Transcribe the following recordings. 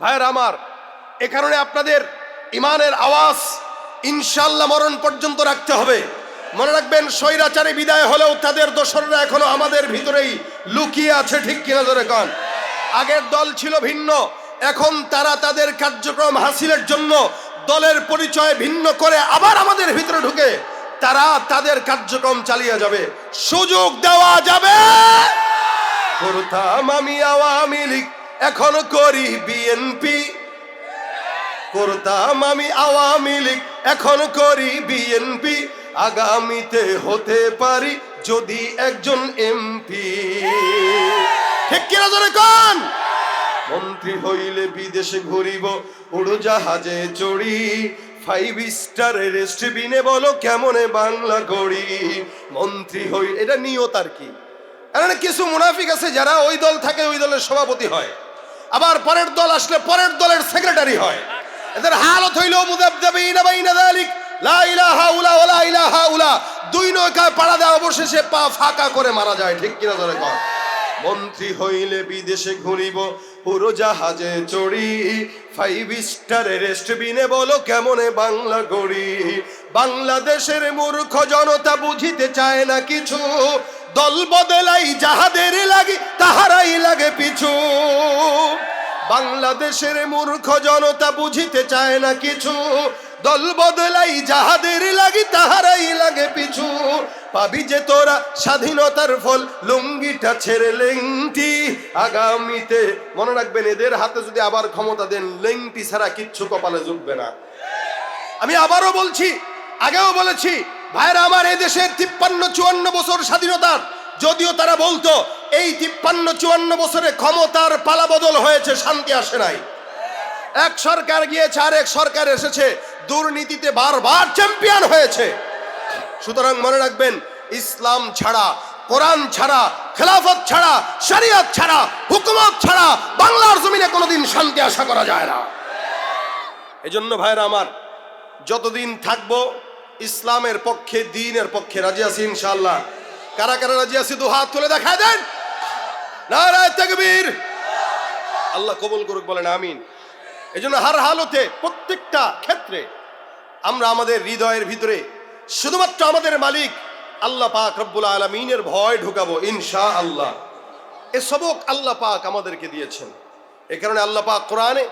ভাইয়েরা আমার, এ কারণে আপনাদের ইমানের আওয়াজ ইনশাআল্লাহ মরণ পর্যন্ত রাখতে হবে। মনে রাখবেন, স্বৈরাচারী বিদায় হলেও তাদের দোসররা এখনো আমাদের ভিতরেই লুকিয়ে আছে, ঠিক কিনা জোরে কন? আগের দল ছিল ভিন্ন, এখন তারা তাদের কার্যক্রম হাসিলের জন্য দলের পরিচয় ভিন্ন করে আবার আমাদের ভিতরে ঢুকে তারা তাদের কার্যক্রম চালিয়ে যাবে। সুযোগ দেওয়া যাবে। করতাম আমি আওয়ামী লীগ, এখন করি বিএনপি। করতাম আমি আওয়ামী লীগ, এখন করি বিএনপি। আগামীতে হতে পারি যদি একজন এমপি। ঠিক কিনা জোরে কোন? মন্ত্রী হইলে বিদেশে ঘুরিব, উড়োজাহাজে চড়ি। 5 স্টার রেস্টুরেন্টে বলো কেমনে বাংলা গড়ি। মন্ত্রী হই, এটা নিয়ত আর কি। কারণ কিছু মুনাফিক আছে যারা ওই দল থাকে ওই দলের সভাপতি হয়, আবার পরের দল আসলে পরের দলের সেক্রেটারি হয়। এদের হালত হইল মুযাবযাবিনা বাইনা যালিক, লা ইলাহা উলা ওয়ালা ইলাহা উলা। দুই নৌকায় পাড়া দেয়, অবশেষে পা ফাঁকা করে মারা যায়। ঠিক কিনা জোরে কর? মন্ত্রী হইলে বিদেশে ঘুরিব, উড়োজাহাজে চড়ি। 5 স্টার রেস্টুরেন্টে বলো কেমনে বাংলা গড়ি। বাংলাদেশের মূর্খ জনতা বুঝিতে চায় না কিছু, দল বদলাই যাহাদের লাগি তাহারাই লাগে পিছু। বাংলাদেশের মূর্খ জনতা বুঝিতে চায় না কিছু, দল বদলাই যাহাদের লাগি তাহারাই লাগে পিছু। পাবি যে তোরা স্বাধীনতার ফল, লুঙ্গিটা ছেড়ে লেংটি। আগামীতে মনে রাখবেন, এদের হাতে যদি আবার ক্ষমতা দেন, লেংটি ছাড়া কিচ্ছু কপালে জুটবে না। আমি আবারও বলছি, আগেও বলেছি, ভাইরা আমার, এই দেশের 53-54 বছর স্বাধীনতার, যদিও তারা বলতো এই 53-54 বছরে ক্ষমতার পালাবদল হয়েছে, শান্তি আসে নাই। এক সরকার গিয়েছে আর এক সরকার এসেছে, দুর্নীতিতে বারবার চ্যাম্পিয়ন হয়েছে। সুতরাং মনে রাখবেন, ইসলাম ছাড়া, কোরআন ছাড়া, খেলাফত ছাড়া, শরিয়ত ছাড়া, হুকুমত ছাড়া বাংলার জমিনে কোনোদিন শান্তি আশা করা যায় না। এজন্য ভাইরা আমার, যতদিন থাকবো ইসলামের পক্ষে, দ্বীনের পক্ষে রাজি আছি ইনশাআল্লাহ। কারা কারা রাজি আছি দু হাত তুলে দেখায় দেন। নারায়ে তাকবীর। আল্লাহ কবুল করুক, বলেন আমিন। এজন্য হার হালতে, প্রত্যেকটা ক্ষেত্রে আমরা আমাদের হৃদয়ের ভিতরে শুধুমাত্র আমাদের মালিক আল্লাহ পাক রব্বুল আলামিনের ভয় ঢুকাবো ইনশাআল্লাহ। এ সবক আল্লাহ পাক আমাদেরকে দিয়েছেন। এ কারণে আল্লাহ পাক কোরআনে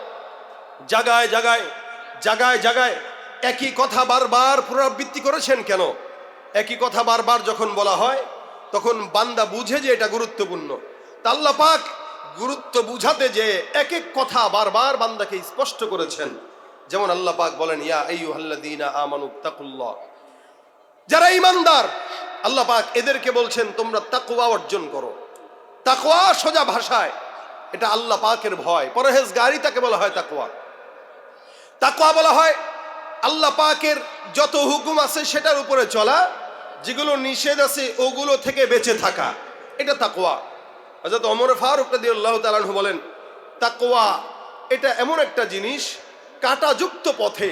জায়গায় জায়গায় জায়গায় জায়গায় একই কথা বারবার পুনরাবৃত্তি করেছেন। কেন? একই কথা বারবার যখন বলা হয় তখন বান্দা বুঝে যে এটা গুরুত্বপূর্ণ। তা আল্লাহ পাক গুরুত্ব বুঝাতে যে এক এক কথা বারবার বান্দাকে স্পষ্ট করেছেন। যেমন আল্লাহ পাক বলেন, ইয়া আইয়ুহাল্লাযীনা আমানুত্তাকুল্লাহ, যারা ঈমানদার, আল্লাহ পাক এদেরকে বলছেন তোমরা তাকওয়া অর্জন করো। তাকওয়া সোজা ভাষায় এটা আল্লাহ পাকের ভয়, পরহেজগারি, তাকে বলা হয় তাকওয়া। তাকওয়া বলা হয় আল্লাহ পাকের যত হুকুম আছে সেটার উপরে চলা, যেগুলো নিষেধ আছে ওগুলো থেকে বেঁচে থাকা, এটা তাকওয়া। হযরত ওমর ফারুক রাদিয়াল্লাহু তাআলা আনহু বলেন, তাকওয়া এটা এমন একটা জিনিস, কাঁটাযুক্ত পথে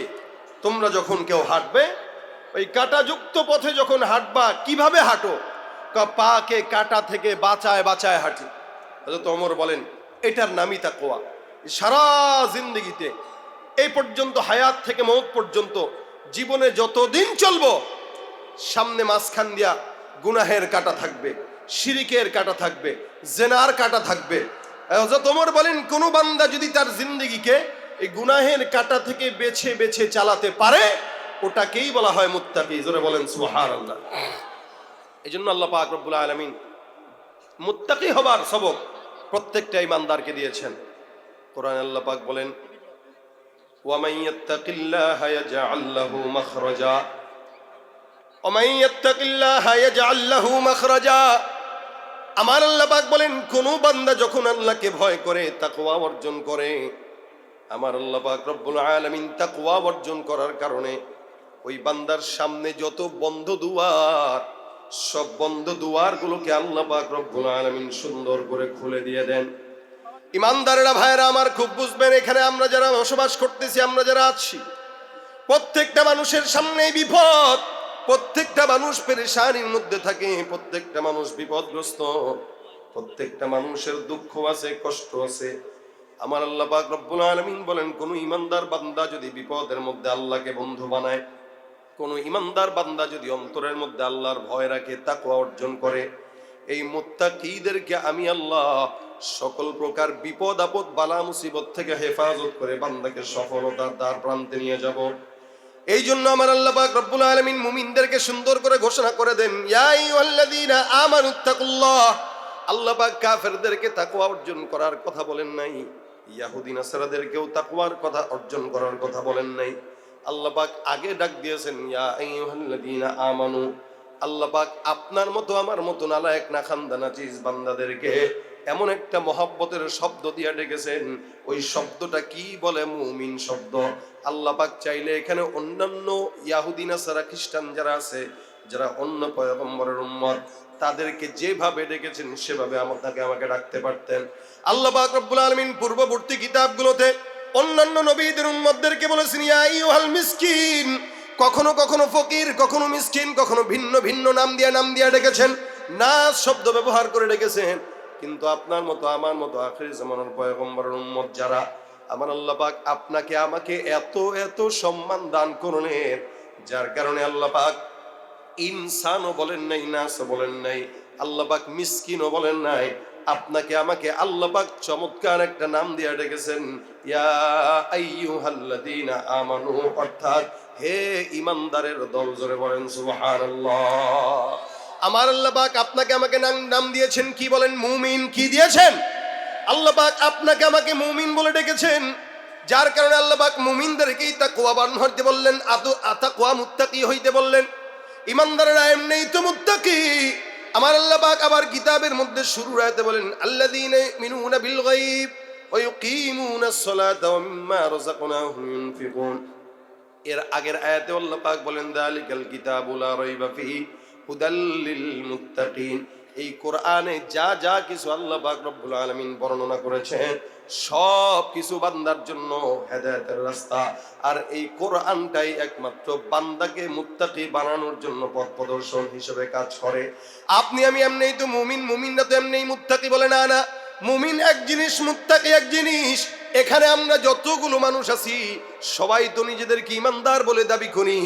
তোমরা যখন কেউ হাঁটবে, ওই কাঁটাযুক্ত পথে যখন হাঁটবা কিভাবে হাঁটো? পাকে কাঁটা থেকে বাঁচায় বাঁচায় হাঁটি। হযরত ওমর বলেন, এটার নামই তাকওয়া। সারা জিন্দেগিতে এই পর্যন্ত, হায়াত থেকে মওত পর্যন্ত, জীবনে যতদিন চলবো, সামনে মাঝখান দিয়া গুনাহের কাঁটা থাকবে, শিরিকের কাঁটা থাকবে, জেনার কাঁটা থাকবে। হযরত ওমর বলেন, কোন বান্দা যদি তার জিন্দেগিকে এই গুনাহের কাঁটা থেকে বেছে বেছে চালাতে পারে, ওটাকেই বলা হয় মুত্তাকি। জোরে বলেন সুবহানাল্লাহ। এজন্য আল্লাহ পাক রব্বুল আলামিন মুত্তাকি হবার সবক প্রত্যেকটা ঈমানদারকে দিয়েছেন। কোরআনে আল্লাহ পাক বলেন, ওয়া মান ইয়াত্তাকিল্লাহা ইয়াজআল লাহু মাখরাজা, ওয়া মান ইয়াত্তাকিল্লাহা ইয়াজআল লাহু মাখরাজা। আমার আল্লাহ পাক বলেন, কোন বান্দা যখন আল্লাহকে ভয় করে, তাকওয়া অর্জন করে, আমার আল্লাহ পাক রব্বুল আলামিন তাকওয়া অর্জন করার কারণে ওই বান্দার সামনে যত বন্ধ দুয়ার, সব বন্ধ দুয়ারগুলোকে আল্লাহ পাক রব্বুল আলামিন সুন্দর করে খুলে দিয়ে দেন। ইমানদারেরা, ভাইরা আমার, খুব বুঝবেন, এখানে আমরা যারা বসবাস করতেছি, আমরা যারা আছি, প্রত্যেকটা মানুষের সামনেই বিপদ, প্রত্যেকটা মানুষ পেরেশানির মধ্যে থাকে, প্রত্যেকটা মানুষ বিপদগ্রস্ত, প্রত্যেকটা মানুষের দুঃখ আছে, কষ্ট আছে। আমার আল্লাহ পাক রব্বুল আলামিন বলেন, কোন ইমানদার বান্দা যদি বিপদের মধ্যে আল্লাহকে বন্ধু বানায়, কোন ইমানদার বান্দা যদি অন্তরের মধ্যে আল্লাহর ভয় রাখে, তাকওয়া অর্জন করে, এই মুত্তাকীদেরকে আমি আল্লাহ সকল প্রকার বিপদ আপদ বালা মুসিবত থেকে হেফাজত করে বান্দাকে সফলতার দ্বার প্রান্তে নিয়ে যাব। এই জন্য আমার আল্লাহ পাক রব্বুল আলামিন মুমিনদেরকে সুন্দর করে ঘোষণা করে দেন, ইয়া আইয়ুহাল্লাযীনা আমানুত্তাকুল্লাহ। আল্লাহ পাক কাফেরদেরকে তাকওয়া অর্জন করার কথা বলেন নাই, ইহুদি নাসারাদেরকেও তাকওয়ার কথা অর্জন করার কথা বলেন নাই। আল্লাহ পাক আগে ডাক দিয়েছেন, ইয়া আইয়ুহাল্লাযীনা আমানু। আল্লাহ পাক আপনার মতো আমার মতো নালায়েক না খানদানা চিজ বান্দাদেরকে এমন একটা মহব্বতের শব্দ দিয়ে ডেকেছেন, ওই শব্দটা কি বলে? মুমিন শব্দ। আল্লাহ পাক চাইলে এখানে অন্যান্য ইহুদি নাসারা খ্রিস্টান যারা আছে, যারা অন্য পয়গম্বরের উম্মত, তাদেরকে যেভাবে ডেকেছেন সেভাবে আমাকে ডাকতে পারতেন। আল্লাহ পাক রব্বুল আলামিন পূর্ববর্তী কিতাবগুলোতে অন্যান্য নবীদের উম্মতদেরকে বলেছেন, ইয়া আইয়ুহাল মিসকিন। কখনো কখনো ফকির, কখনো মিসকিন, কখনো ভিন্ন ভিন্ন নাম দিয়ে ডেকেছেন, নাস শব্দ ব্যবহার করে ডেকেছেন। কিন্তু আপনার মতো আমার মতো আখির জামানার পয়গম্বরের উম্মত যারা, আমার আল্লাহ পাক আপনাকে আমাকে এত এত সম্মান দান করলেন, যার কারণে আল্লাহ পাক ইনসানও বলেন নাই, নাসও বলেন নাই, আল্লাহ পাক মিসকিনও বলেন নাই। আপনাকে আমাকে আল্লাহ পাক চমৎকার একটা নাম দিয়ে ডেকেছেন, ইয়া আইয়ুহাল্লাযীনা আমানু, অর্থাৎ হে ঈমানদারের দল। জোরে বলেন সুবহানাল্লাহ। আমার আল্লাহ পাক আপনাকে আমাকে নাম দিয়েছেন কি বলেন? মুমিন। কি দিয়েছেন? আল্লাহ পাক আপনাকে আমাকে মুমিন বলে ডেকেছেন, যার কারণে আল্লাহ পাক মুমিনদেরকেই তাকওয়াবান হইতে বললেন, তাকওয়া মুত্তাকি হইতে বললেন। ঈমানদারেরা এমনিই তো মুত্তাকি। আমার আল্লাহ পাক আবার কিতাবের মধ্যে শুরুর আয়াতে বলেন, আল্লাযীনা ইউমিনুনা বিল গায়ব ওয়া ইউকিমুনাস সালাতা ওয়া মিম্মা রাযাকনাহুম ইউনফিকুন। এর আগের আয়াতে আল্লাহ পাক বলেন, যালিকাল কিতাবু লা রাইবা ফিহি হুদাল লিল মুত্তাকিন। এই কোরআনে যা যা কিছু আল্লাহ পাক রব্বুল আলামিন বর্ণনা করেছেন, সব কিছু বান্দার জন্য হেদায়েতের রাস্তা। আর এই কোরআনটাই একমাত্র বান্দাকে মুত্তাকি বানানোর জন্য পথ প্রদর্শন হিসেবে কাজ করে। আপনি আমি এমনিই তো মুমিন, মুমিনরা তো এমনিই মুত্তাকি বলে না। না, মুমিন এক জিনিস, মুত্তাকি এক জিনিস। এখানে আমরা যতগুলো মানুষ আছি সবাই তো নিজেদেরকে ঈমানদার বলে দাবি করি,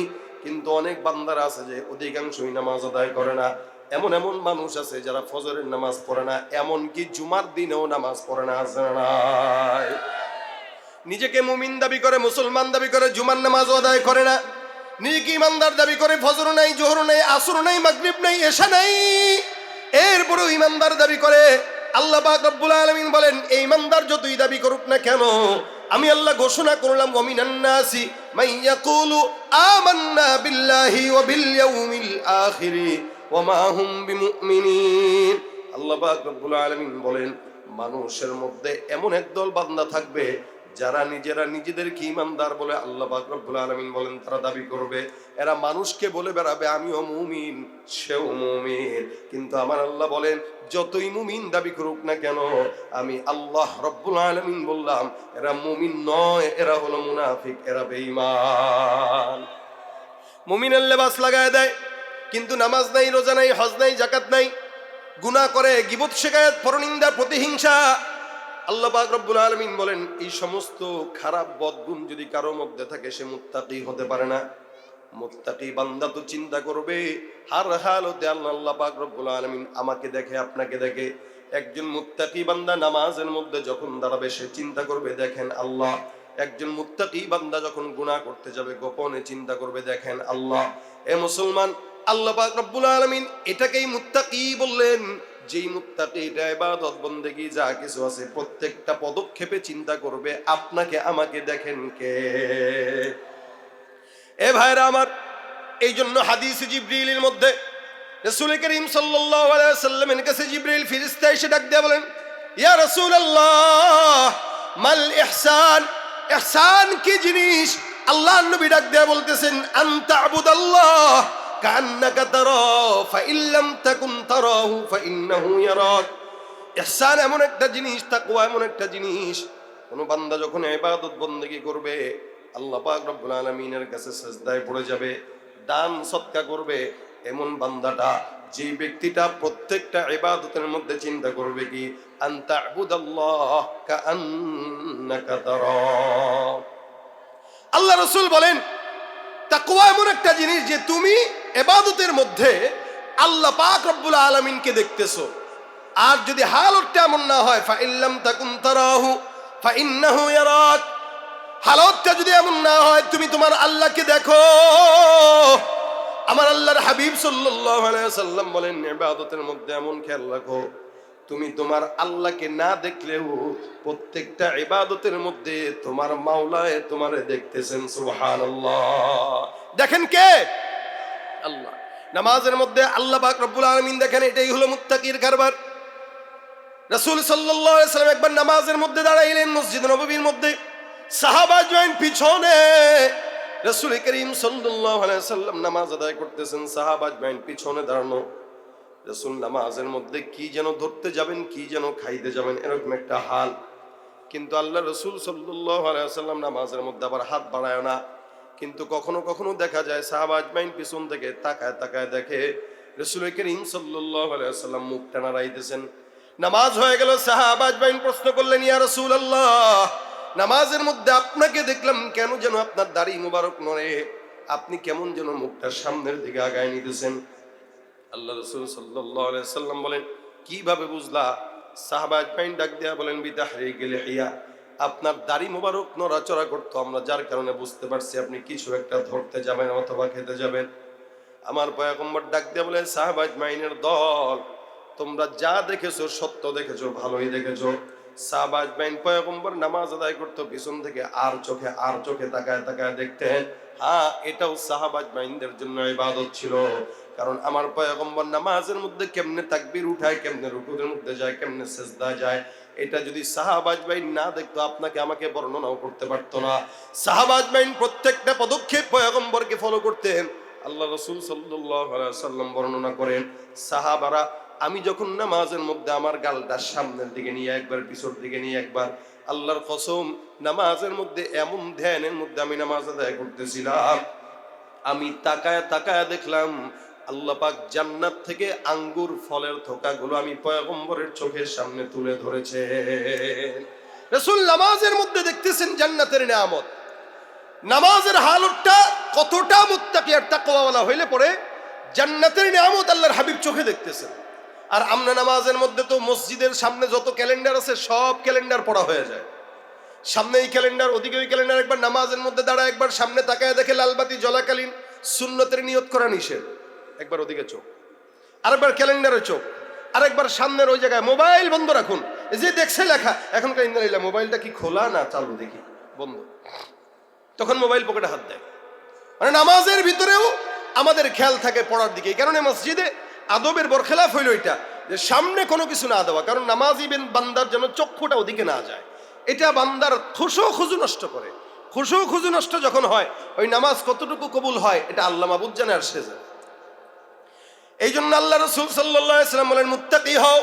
কিন্তু অনেক বান্দারা আছে যে অধিকাংশই নামাজ আদায় করে না। এমন এমন মানুষ আছে যারা ফজরের নামাজ পড়ে না, এমনকি জুমার দিনেও নামাজ পড়ে না। নিজেকে মুমিন দাবি করে, মুসলমান দাবি করে, জুমার নামাজ আদায় করে না। নিজেকে ইমানদার দাবি করে, ফজর নাই, জোহর নাই, আসর নাই, মাগরিব নাই, এশা নাই, এরপরেও ইমানদার দাবি করে। আল্লাহ পাক রব্বুল আলামিন বলেন, এই ইমানদার যতই দাবি করুক না কেন, আমি আল্লাহ ঘোষণা করলাম, ওয়া মিনান নাসি মান ইয়াকুলু আমান্না বিল্লাহি ওয়া বিল ইয়াউমিল আখির ওয়া মা হুম বিমুমিনিন। আল্লাহ পাক রব্বুল আলামিন বলেন, মানুষের মধ্যে এমন একদল বান্দা থাকবে যারা নিজেরা নিজেদেরকে ঈমানদার বলে আল্লাহ পাক রব্বুল আলামিন বলেন তারা দাবি করবে। এরা মানুষকে বলে বেড়াবে আমিও মুমিন, সেও মুমিন। কিন্তু আমার আল্লাহ বলেন, যতই মুমিন দাবি করুক না কেন, আমি আল্লাহ রব্বুল আলামিন বললাম এরা মুমিন নয়, এরা হলো মুনাফিক, এরা বেঈমান। মুমিনের লেবাস লাগায় দেয়, কিন্তু নামাজ নাই, রোজা নাই, হজ নাই, যাকাত নাই, গুনাহ করে, গীবত, শিকায়াত, পরনিন্দা, প্রতিহিংসা। আল্লাহ পাক রব্বুল আলামিন বলেন, এই সমস্ত খারাপ বদগুণ যদি কারো মধ্যে থাকে, সে মুত্তাকি হতে পারে না। মুত্তাকি বান্দা তো চিন্তা করবে হার হালতে আল্লাহ পাক রব্বুল আলামিন আমাকে দেখে, আপনাকে দেখে। একজন মুত্তাকি বান্দা নামাজের মধ্যে যখন দাঁড়াবে, সে চিন্তা করবে দেখেন আল্লাহ। একজন মুত্তাকি বান্দা যখন গুনাহ করতে যাবে, গোপনে চিন্তা করবে দেখেন আল্লাহ। এ মুসলমান, আল্লাহ পাক রব্বুল আলামিন এটাকেই মুত্তাকি বললেন। যেই মুত্তাকি এটা ইবাদত বন্দেগী যা কিছু আছে প্রত্যেকটা পদক্ষেপে চিন্তা করবে আপনাকে আমাকে দেখেন কে। এ ভাইরা আমার, এই জন্য হাদিসে জিবরিলের মধ্যে রাসূল করিম সাল্লাল্লাহু আলাইহি ওয়াসাল্লামের কাছে জিবরিল ফেরেশতা এসে ডাক দিয়ে বলেন, ইয়া রাসূলুল্লাহ মাল ইহসান। ইহসান কি জিনিস? আল্লাহর নবী ডাক দিয়ে বলতেছেন, আনতা আবুদাল্লাহ কান্নাকা তারা ফাইন লাম তাকুন তারাহু ফাইন্নাহু ইয়ারাক। ইহসান এমন একটা জিনিস, তাকওয়া এমন একটা জিনিস, কোন বান্দা যখন ইবাদত বন্দেগী করবে, আল্লাহ পাক রব্বুল আলামিনের কাছে সিজদায় পড়ে যাবে, দান সদকা করবে, এমন বান্দাটা যে ব্যক্তিটা প্রত্যেকটা ইবাদতের মধ্যে চিন্তা করবে কি আনতা আবুদাল্লাহ কাআন্নাকা তারা। আল্লাহ রাসূল বলেন তাকওয়া এমন একটা জিনিস যে তুমি ইবাদতের মধ্যে আল্লাহ পাক রব্বুল আলামিনকে দেখতেছো। আর যদি হালতটা এমন না হয় ফাইল্লাম তাকুন তারাহু ফাইন্নাহু ইয়ারাক, হালতটা যদি এমন না হয় তুমি তোমার আল্লাহকে দেখো। আমার আল্লাহর হাবিব সাল্লাল্লাহু আলাইহি ওয়াসাল্লাম বলেন ইবাদতের মধ্যে এমন খেয়াল রাখো তুমি তোমার আল্লাহকে না দেখলেও প্রত্যেকটা ইবাদতের মধ্যে তোমার মাওলায় তোমারে দেখতেছেন। সুবহানাল্লাহ। দেখেন কে? আল্লাহ। নামাজের মধ্যে আল্লাহ পাক রব্বুল আলামিন দেখেন, এটাই হলো মুত্তাকির কারবার। রাসূল সাল্লাল্লাহু আলাইহি ওয়াসাল্লাম একবার নামাজের মধ্যে দাঁড়াইলেন মসজিদ নববীর মধ্যে, সাহাবা জয়েন পিছনে, রাসূল করিম সাল্লাল্লাহু আলাইহি ওয়াসাল্লাম নামাজ আদায় করতেছেন, সাহাবা জয়েন পিছনে দাঁড়ানো। রাসূল নামাজের মধ্যে কি যেন ধরতে যাবেন, কি যেন খাইতে যাবেন, এরকম একটা হাল। কিন্তু আল্লাহ রাসূল সাল্লাল্লাহু আলাইহি ওয়াসাল্লাম নামাজের মধ্যে আবার হাত বাড়ায় না। কিন্তু কখনো কখনো দেখা যায় সাহাবা আজমাইন পিছন থেকে তাকায় তাকায় দেখে রাসূল করিম সাল্লাল্লাহু আলাইহি ওয়াসাল্লাম মুখটা নাড়াইতেছেন। নামাজ হয়ে গেল, সাহাবা আজমাইন প্রশ্ন করলেন, ইয়া রাসূলুল্লাহ, নামাজের মধ্যে আপনাকে দেখলাম কেন যেন আপনার দাড়ি মুবারক নড়ে, আপনি কেমন যেন মুখটা সামনের দিকে আগায় নিতেছেন। আল্লাহ রাসূল সাল্লাল্লাহু আলাইহি ওয়াসাল্লাম বলেন, কিভাবে বুঝলা? সাহাবা আজমাইন ডাক দেয়া বলেন, বিতাহরিকিল হিয়া, আপনার দাড়ি মুবারক নড়াচড়া করতো, আমরা যার কারণে বুঝতে পারছি আপনি কিছু একটা ধরতে যাবেন অথবা খেতে যাবেন। আমার পয়গম্বর ডাক দেয়া বলেন, সাহাবা আজমাইনের দল, তোমরা যা দেখেছো সত্য দেখেছো, ভালোই দেখেছো। সাহাবা আজমাইন পয়গম্বর নামাজ আদায় করতো পিছন থেকে আর চোখে তাকায় তাকায় দেখতেন। হ্যাঁ, এটাও সাহাবা আজমাইনদের জন্য ইবাদত ছিল, কারণ আমার পয়গম্বর নামাজের মধ্যে কেমনে তাকবীর উঠায়, কেমনে রুকুর মধ্যে যায়, কেমনে সিজদা যায়, এটা যদি সাহাবা আজমাইন না দেখতো আপনাকে আমাকে বর্ণনাও করতে পারতো না। সাহাবা আজমাইন প্রত্যেকটা পদক্ষেপ পয়গম্বরকে ফলো করতেন। আল্লাহ রাসূল সাল্লাল্লাহু আলাইহি ওয়াসাল্লাম বর্ণনা করেন, সাহাবারা আমি যখন নামাজের মধ্যে আমার গালটা সামনের দিকে নিয়ে একবার, পিছর দিকে নিয়ে একবার, আল্লাহর কসম নামাজের মধ্যে এমন ধ্যানের মধ্যে আমি নামাজ আদায় করতেছিলাম, আমি তাকায় তাকায় দেখলাম আল্লাহ পাক জান্নাত থেকে আঙ্গুর ফলের থোকাগুলো আমি পয়গম্বরের চোখের সামনে তুলে ধরেছে। রাসূল নামাজের মধ্যে দেখতেছেন জান্নাতের নিয়ামত। নামাজের হালতটা কতটা মুত্তাকি আর তাকওয়াওয়ালা হইলে পরে জান্নাতের নিয়ামত আল্লাহর হাবিব চোখে দেখতেছেন। আর আমরা নামাজের মধ্যে তো মসজিদের সামনে যত ক্যালেন্ডার আছে সব ক্যালেন্ডার পড়া হয়ে যায়, সামনে এই ক্যালেন্ডার, ওদিকে ওই ক্যালেন্ডার। একবার নামাজের মধ্যে দাঁড়ায় একবার সামনে তাকায় দেখে লালবাতি জ্বলাকালীন সুন্নতের নিয়ত করা নিষেধ, একবার ওদিকে চোখ, আরেকবার ক্যালেন্ডারে চোখ, আরেকবার সামনের ওই জায়গায় মোবাইল বন্ধ রাখুন, এই যে দেখছে লেখা এখনকার ইন্দ্রাইলা মোবাইলটা কি খোলা না চালু দেখি, বন্ধ, তখন মোবাইল পকেটে হাত দেয়। মানে নামাজের ভিতরেও আমাদের খেয়াল থাকে পড়ার দিকে। এই কারণে মসজিদে আদবের বরখেলাফ হইল এটা, যে সামনে কোনো কিছু না দেওয়া, কারণ নামাজি বান্দার যেন চক্ষুটা ওদিকে না যায়, এটা বান্দার খুশু নষ্ট করে। খুশু নষ্ট যখন হয় ওই নামাজ কতটুকু কবুল হয় এটা আল্লাহ মাবুদ জানে আর সে জানে। এই জন্য আল্লাহ রাসূল সাল্লাল্লাহু আলাইহি ওয়াসাল্লাম বলেন, মুত্তাকি হও,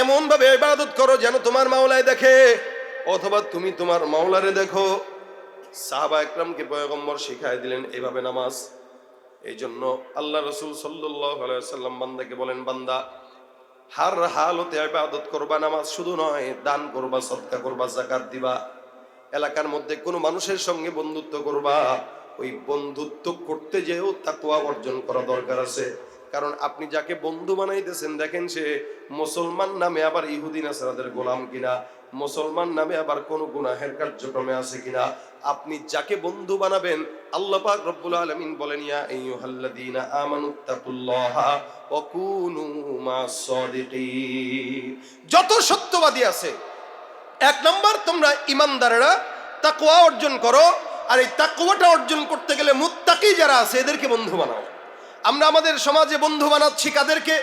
এমন ভাবে ইবাদত করো যেন তোমার মাওলায় দেখে অথবা তুমি তোমার মাওলারে দেখো। সাহাবা একরামকে পয়গম্বর শিখাই দিলেন এইভাবে নামাজ। এই জন্য আল্লাহ রাসূল সাল্লাল্লাহু আলাইহি ওয়াসাল্লাম বান্দাকে বলেন, বান্দা হার হালতে ইবাদত করবা, নামাজ শুধু নয়, দান করবা, সদকা করবা, যাকাত দিবা, এলাকার মধ্যে কোনো মানুষের সঙ্গে বন্ধুত্ব করবা। ওই বন্ধুত্ব করতে যেও তাকওয়া অর্জন করা দরকার আছে, কারণ আপনি যাকে বন্ধু বানাইতেছেন দেখেন সে মুসলমান নামে আবার ইহুদি নাসারাদের গোলাম কিনা, মুসলমান নামে আবার কোন গুনাহের কার্যক্রমে আছে কিনা। আপনি যাকে বন্ধু বানাবেন আল্লাহ পাক রব্বুল আলামিন বলেন, ইয়া আইয়ুহাল্লাযীনা আমানুত্তাকুল্লাহা ওয়া কুনু মাস সাদিকিন। যত সত্যবাদী আছে, এক নম্বর তোমরা ইমানদারেরা তাকওয়া অর্জন করো, আর এই তাকওয়াটা অর্জন করতে গেলে মুত্তাকি যারা আছে এদেরকে বন্ধু বানাও। আমরা আমাদের সমাজে বন্ধু বানাচ্ছি কাদেরকে?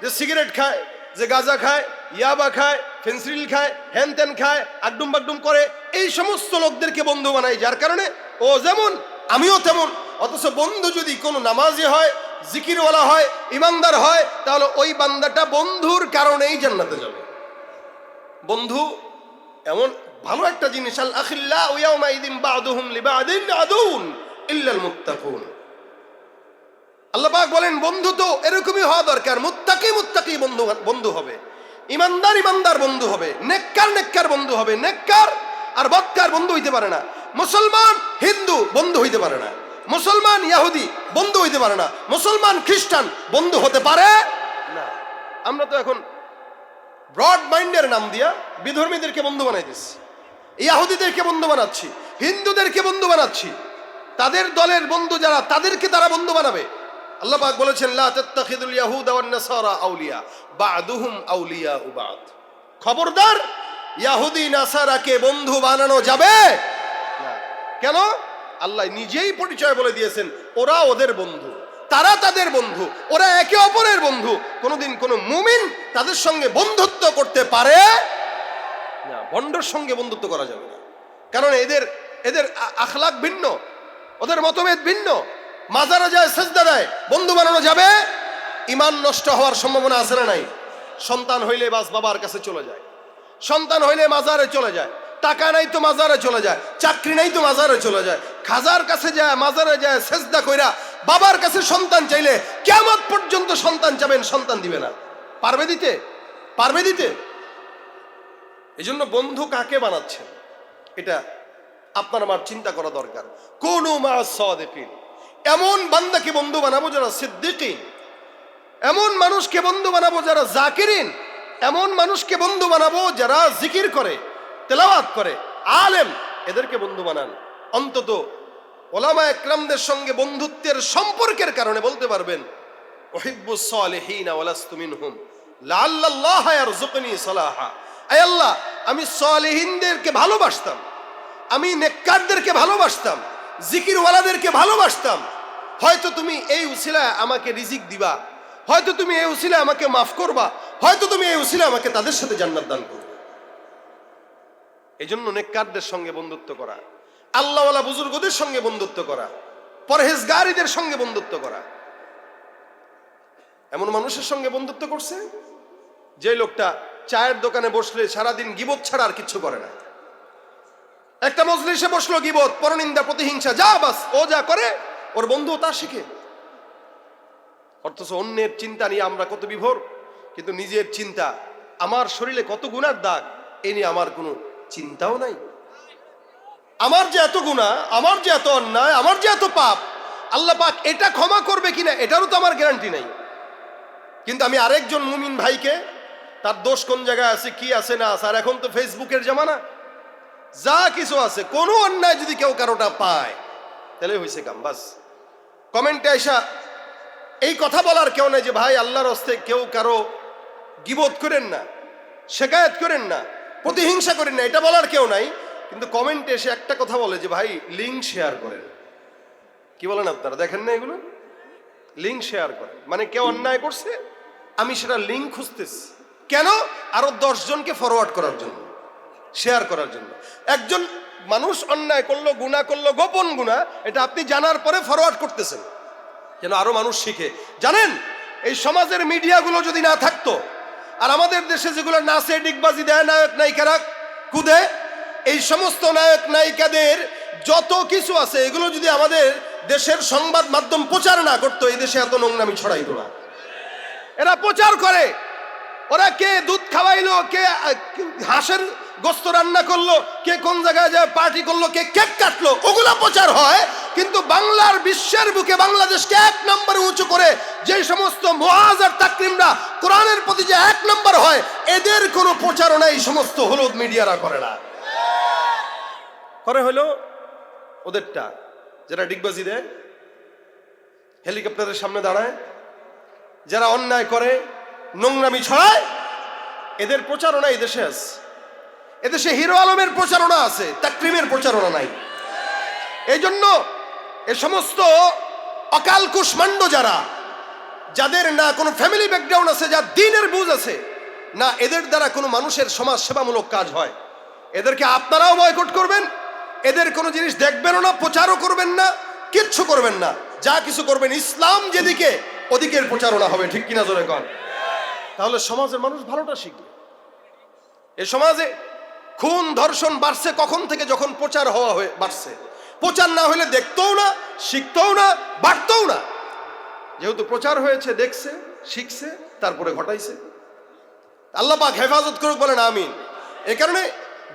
যে সিগারেট খায়, যে গাঁজা খায়, ইয়াবা খায়, ফেন্সিল খায়, হ্যান ত্যান খায়, আড্ডুম বাড্ডুম করে, এই সমস্ত লোকদেরকে বন্ধু বানাই, যার কারণে ও যেমন আমিও তেমন। অথচ বন্ধু যদি কোনো নামাজি হয়, জিকিরওয়ালা হয়, ইমানদার হয়, তাহলে ওই বান্দাটা বন্ধুর কারণেই জান্নাতে যাবে। বন্ধু এমন ভালো একটা জিনিস, আল আখিল্লাউ ইয়াউমাইযিন বা'দুহুম লিবা'দিন আদুউন ইল্লাল মুত্তাকুন। আল্লাহ পাক বলেন বন্ধু তো এরকমই হওয়া দরকার, মুত্তাকি মুত্তাকি বন্ধু হবে, ইমানদার ইমানদার বন্ধু হবে, নেককার নেককার বন্ধু হবে। নেককার আর বদকার বন্ধু হইতে পারে না। মুসলমান হিন্দু বন্ধু হইতে পারে না, মুসলমান ইহুদি বন্ধু হইতে পারে না, মুসলমান খ্রিস্টান বন্ধু হতে পারে না। আমরা তো এখন ব্রড মাইন্ডের নাম দিয়া বিধর্মীদেরকে বন্ধু বানাইতেছি, ইহুদিদেরকে বন্ধু বানাচ্ছি, হিন্দুদেরকে বন্ধু বানাচ্ছি। তাদের দলের বন্ধু যারা, তাদেরকে তারা বন্ধু বানাবে। আল্লাহ পাক বলেছেন লা তাত্তাখিদুল ইয়াহুদা ওয়ান নাসারা আউলিয়া বা'দুহুম আউলিয়াউ বা'দ। খবরদার, ইহুদি নাসারাকে বন্ধু বানানো যাবে না। কেন? আল্লাহ নিজেই পরিচয় বলে দিয়েছেন, ওরা ওদের বন্ধু, তারা তাদের বন্ধু, ওরা একে অপরের বন্ধু। কোনোদিন কোনো মুমিন তাদের সঙ্গে বন্ধুত্ব করতে পারে না। ভণ্ডর সঙ্গে বন্ধুত্ব করা যাবে না, কারণ এদের আখলাক ভিন্ন, ওদের মতভেদ ভিন্ন। মাজারে যায় সেজদা দেয়, বন্ধু বানানো যাবে? ঈমান নষ্ট হওয়ার সম্ভাবনা আছে না নাই? সন্তান হইলে বাস বাবার কাছে চলে যায়, সন্তান হইলে মাজারে চলে যায়, টাকা নাই তো মাজারে চলে যায়, চাকরি নাই তো মাজারে চলে যায়, খাজার কাছে যায়, মাজারে যায়, সেজদা কইরা বাবার কাছে সন্তান চাইলে কিয়ামত পর্যন্ত সন্তান চাবেন, সন্তান দিবে না। পারবে দিতে? পারবে দিতে? এই জন্য বন্ধু কাকে বানাচ্ছেন এটা আপনার আমার চিন্তা করা দরকার। কুনু মা'আস সাদিকিন, এমন বান্দাকে বন্ধু বানাবো যারা সিদ্দিকিন, এমন মানুষকে বন্ধু বানাবো যারা জাকিরিন, এমন মানুষকে বন্ধু বানাবো যারা জিকির করে, তেলাওয়াত করে, আলেম, এদেরকে বন্ধু বানান। অন্তত ওলামা একরামদের সঙ্গে বন্ধুত্বের সম্পর্কের কারণে বলতে পারবেন উহিব্বুস সালিহিন ওয়া লাস্তু মিনহুম লাআল্লাল্লাহ ইয়ারযুকনি সালাহা। আয় আল্লাহ, আমি সালিহিনদেরকে ভালোবাসতাম, আমি নেককারদেরকে ভালোবাসতাম, জিকিরওয়ালাদেরকে ভালোবাসতাম। হয়তো তুমি এই উসিলায় আমাকে রিজিক দিবা, হয়তো তুমি এই উসিলায় আমাকে মাফ করবা, হয়তো তুমি এই উসিলায় আমাকে তাদের সাথে জান্নাত দান করবে। এই জন্য নেককারদের সঙ্গে বন্ধুত্ব করা, আল্লাহওয়ালা বুজুর্গদের সঙ্গে বন্ধুত্ব করা, পরহেজগারীদের সঙ্গে বন্ধুত্ব করা। এমন মানুষের সঙ্গে বন্ধুত্ব করছে যে লোকটা চায়ের দোকানে বসলে সারাদিন গীবত ছাড়া আর কিছু করে না। একটা মজলিসে বসলো, গীবত, পরনিন্দা, প্রতিহিংসা, যা বাস ও যা করে ওর বন্ধু তা শিখে। অথচ অন্যের চিন্তা নিয়ে আমরা কত বিভোর, কিন্তু নিজের চিন্তা, আমার শরীরে কত গুনার দাগ, এ নিয়ে আমার কোনো চিন্তাও নাই। আমার যে এত গুনাহ, আমার যে এত অন্যায়, আমার যে এত পাপ, আল্লাহ পাক এটা ক্ষমা করবে কিনা এটারও তো আমার গ্যারান্টি নাই। কিন্তু আমি আরেকজন মুমিন ভাইকে, তার দোষ কোন জায়গায় আছে, কি আছে না আছে, আর এখন তো ফেসবুকের জামানা, যা কিছু আছে, কোনো অন্যায় যদি কেউ কারোটা পায় তাহলে হয়েছে কাম, বাস কমেন্টে আইসা এই কথা বলার কেউ নাই যে ভাই আল্লাহর হস্তে কেউ কারো গীবত করেন না, শেকায়েত করেন না, প্রতিহিংসা করেন না, এটা বলার কেউ নাই। কিন্তু কমেন্টে এসে একটা কথা বলে যে ভাই লিঙ্ক শেয়ার করেন। কি বলেন আপনারা? দেখেন না এগুলো? লিঙ্ক শেয়ার করেন মানে কেউ অন্যায় করছে, আমি সেটা লিঙ্ক খুঁজতেছি কেন? আরো 10 জনকে ফরওয়ার্ড করার জন্য, শেয়ার করার জন্য। একজন মানুষ অন্যায় করলো, গুনাহ করলো, গোপন গুনাহ, এটা আপনি জানার পরে ফরওয়ার্ড করতেছেন যেন আরো মানুষ শিখে। জানেন, এই সমাজের মিডিয়াগুলো যদি না থাকতো, আর আমাদের দেশে যেগুলো নাচে, ডিগবাজি দেয়, নায়ক নায়িকারা কুদে, এই সমস্ত নায়ক নায়িকাদের যত কিছু আছে এগুলো যদি আমাদের দেশের সংবাদ মাধ্যম প্রচার না করতো, এই দেশে এত নোংরামি ছড়াইতো না। এরা প্রচার করে, ওরা কে দুধ খাওয়াইলো, কে হাঁসের গোস্ত রান্না করলো, কে কোন জায়গায় যায় পার্টি করলো, কে কেক কাটলো, ওগুলো প্রচার হয়। কিন্তু বাংলার বিশ্বের বুকে বাংলাদেশকে 1 নম্বরে উঁচু করে যে সমস্ত মুআজ আর তাকরিমরা কোরআনের প্রতি যে 1 নম্বর হয়, এদের কোনো প্রচারণা এই সমস্ত হলুদ মিডিয়ারা করে না। করে হলো ওদেরটা, যারা ডিগবাজি দেয়, হেলিকপ্টারের সামনে দাঁড়ায়, যারা অন্যায় করে, নোংরামি ছড়ায়, এদের প্রচারণা এই দেশে আছে। এদেশে হিরো আলমের প্রচারণা আছে, তাকরিমের প্রচারণা নাই। এই জন্য এ সমস্ত অকাল কুষ্মাণ্ড যারা, যাদের না কোনো ফ্যামিলি ব্যাকগ্রাউন্ড আছে, যার দ্বীনের বুঝ আছে না, এদের দ্বারা কোনো মানুষের সমাজ সেবামূলক কাজ হয়, এদেরকে আপনারাও বয়কট করবেন, এদের কোনো জিনিস দেখবেনও না, প্রচারও করবেন না, কিচ্ছু করবেন না। যা কিছু করবেন ইসলাম যেদিকে, ওদিকের প্রচারণা হবে। ঠিক কিনা জোরে কন? তাহলে সমাজের মানুষ ভালোটা শিখবে। এ সমাজে খুন ধর্ষণ বাড়ছে কখন থেকে? যখন প্রচার হওয়া বাড়ছে। প্রচার না হলে দেখতেও না, শিখতেও না, বাড়তেও না। যেহেতু প্রচার হয়েছে, দেখছে, শিখছে, তারপরে ঘটাইছে। আল্লাহ পাক হেফাজত করুক, বলেন আমিন। এই কারণে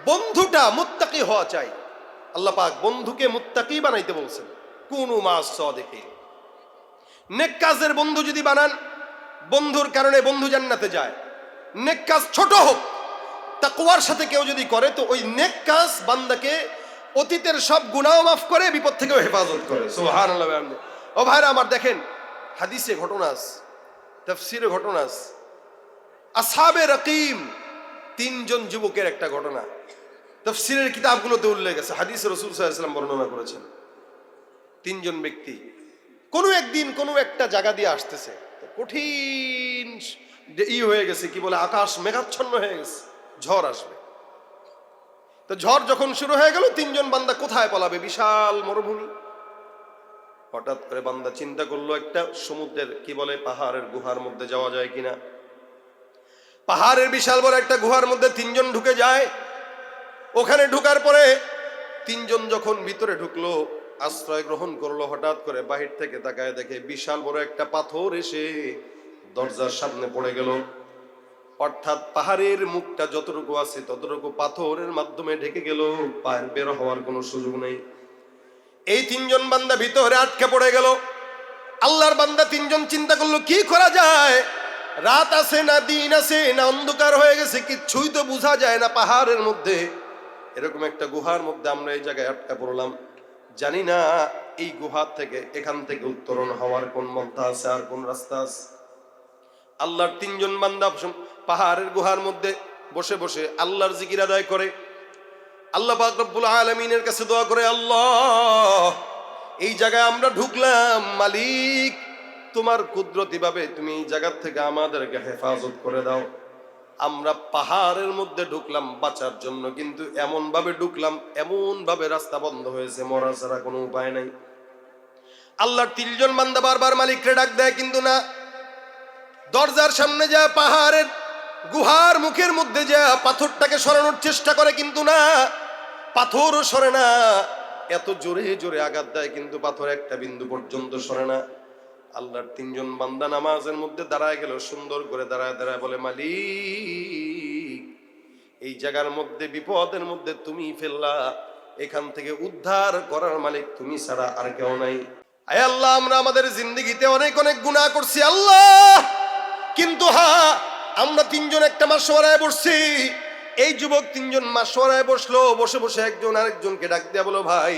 বন্ধুটা মুত্তাকি হওয়া চাই। আল্লাহ পাক বন্ধুকে মুত্তাকি বানাইতে বলছেন, কুনু মাস সাদিকিন। নেক কাজের বন্ধু যদি বানান, বন্ধুর কারণে বন্ধু জান্নাতে যায়। নেক কাজ ছোট হোক, তাকওয়ার সাথে কেউ যদি করে, তো ওই নেক কাজ বান্দাকে অতীতের সব গুনাহ মাফ করে, বিপদ থেকেও হেফাজত করে। সুবহানাল্লাহ। ও ভাইরা আমার, দেখেন হাদিসে ঘটনা আছে, তাফসীরে ঘটনা আছে। আসহাবে রাকিম, তিনজন যুবকের একটা ঘটনা তাফসীরের কিতাবগুলোতে উল্লেখ আছে, হাদিসে রাসূল সাল্লাল্লাহু আলাইহি ওয়াসাল্লাম বর্ণনা করেছেন। তিনজন ব্যক্তি কোনো একদিন কোনো একটা জায়গা দিয়ে আসতেছে, কঠিন হয়ে গেছে, কি বলে, আকাশ মেঘাচ্ছন্ন হয়ে গেছে, ঝড় আসবে। তো ঝড় যখন শুরু হয়ে গেল, তিনজন বান্দা কোথায় পালাবে? বিশাল মরুভূমি। হঠাৎ করে বান্দা চিন্তা করলো, একটা সমুদ্রের, কি বলে, পাহাড়ের গুহার মধ্যে যাওয়া যায় কিনা। পাহাড়ের বিশাল বড় একটা গুহার মধ্যে তিনজন ঢুকে যায়। ওখানে ঢুকার পরে তিনজন যখন ভিতরে ঢুকলো, আশ্রয় গ্রহণ করলো, হঠাৎ করে বাহির থেকে তাকায় দেখে বিশাল বড় একটা পাথর এসে দরজার সামনে পড়ে গেল। অর্থাৎ পাহাড়ের মুখটা যতটুকু আছে ততটুকু পাথরের মাধ্যমে ঢেকে গেল, পায়ের বের হওয়ার কোনো সুযোগ নেই। এই তিনজন বান্দা ভিতরে আটকে পড়ে গেল। আল্লাহর বান্দা তিনজন চিন্তা করলো, কি করা যায়? রাত আছে না দিন আছে না অন্ধকার হয়ে গেছে, কিচ্ছুই তো বোঝা যায় না। পাহাড়ের মধ্যে এরকম একটা গুহার মধ্যে আমরা এই জায়গায় আটকা পড়লাম, জানি না এই গুহা থেকে, এখান থেকে উত্তরণ হওয়ার কোন মন্থা আছে আর কোন রাস্তা আছে। আল্লাহর তিনজন বান্দা পাহাড়ের গুহার মধ্যে বসে বসে আল্লাহর জিকির আদায় করে, আল্লাহ পাক রব্বুল আলামিনের কাছে দোয়া করে, আল্লাহ এই জায়গায় আমরা ঢুকলাম, মালিক তোমার কুদরতি ভাবে তুমি এই জায়গা থেকে আমাদেরকে হেফাজত করে দাও। আমরা পাহাড়ের মধ্যে ঢুকলাম বাঁচার জন্য, কিন্তু এমন ভাবে ঢুকলাম, এমন ভাবে রাস্তা বন্ধ হয়েছে, মরা ছাড়া কোনো উপায় নাই। আল্লাহর তিনজন বান্দা বারবার মালিককে ডাক দেয়, কিন্তু না। দরজার সামনে যা, পাহাড়ের গুহার মুখের মধ্যে যা, পাথরটাকে সরানোর চেষ্টা করে, কিন্তু না, পাথরও সরে না। এত জোরে জোরে আঘাত দেয়, কিন্তু পাথর একটা বিন্দু পর্যন্ত সরে না। আল্লাহর তিনজন বান্দা নামাজের মধ্যে দাঁড়ায় গেল, সুন্দর করে দাঁড়ায় দাঁড়ায় বলে, মালিক এই জায়গার মধ্যে, বিপদের মধ্যে তুমি ফেললা, এখান থেকে উদ্ধার করার মালিক তুমি ছাড়া আর কেউ নাই। আয় আল্লাহ, আমরা আমাদের জিন্দেগিতে অনেক অনেক গুনাহ করছি আল্লাহ, কিন্তু হ্যাঁ, আমরা তিনজন একটা মাশওয়ারায় বসছি। এই যুবক তিনজন মাশওয়ারায় বসলো, বসে বসে একজন আরেকজনকে ডাক দিয়া বলো, ভাই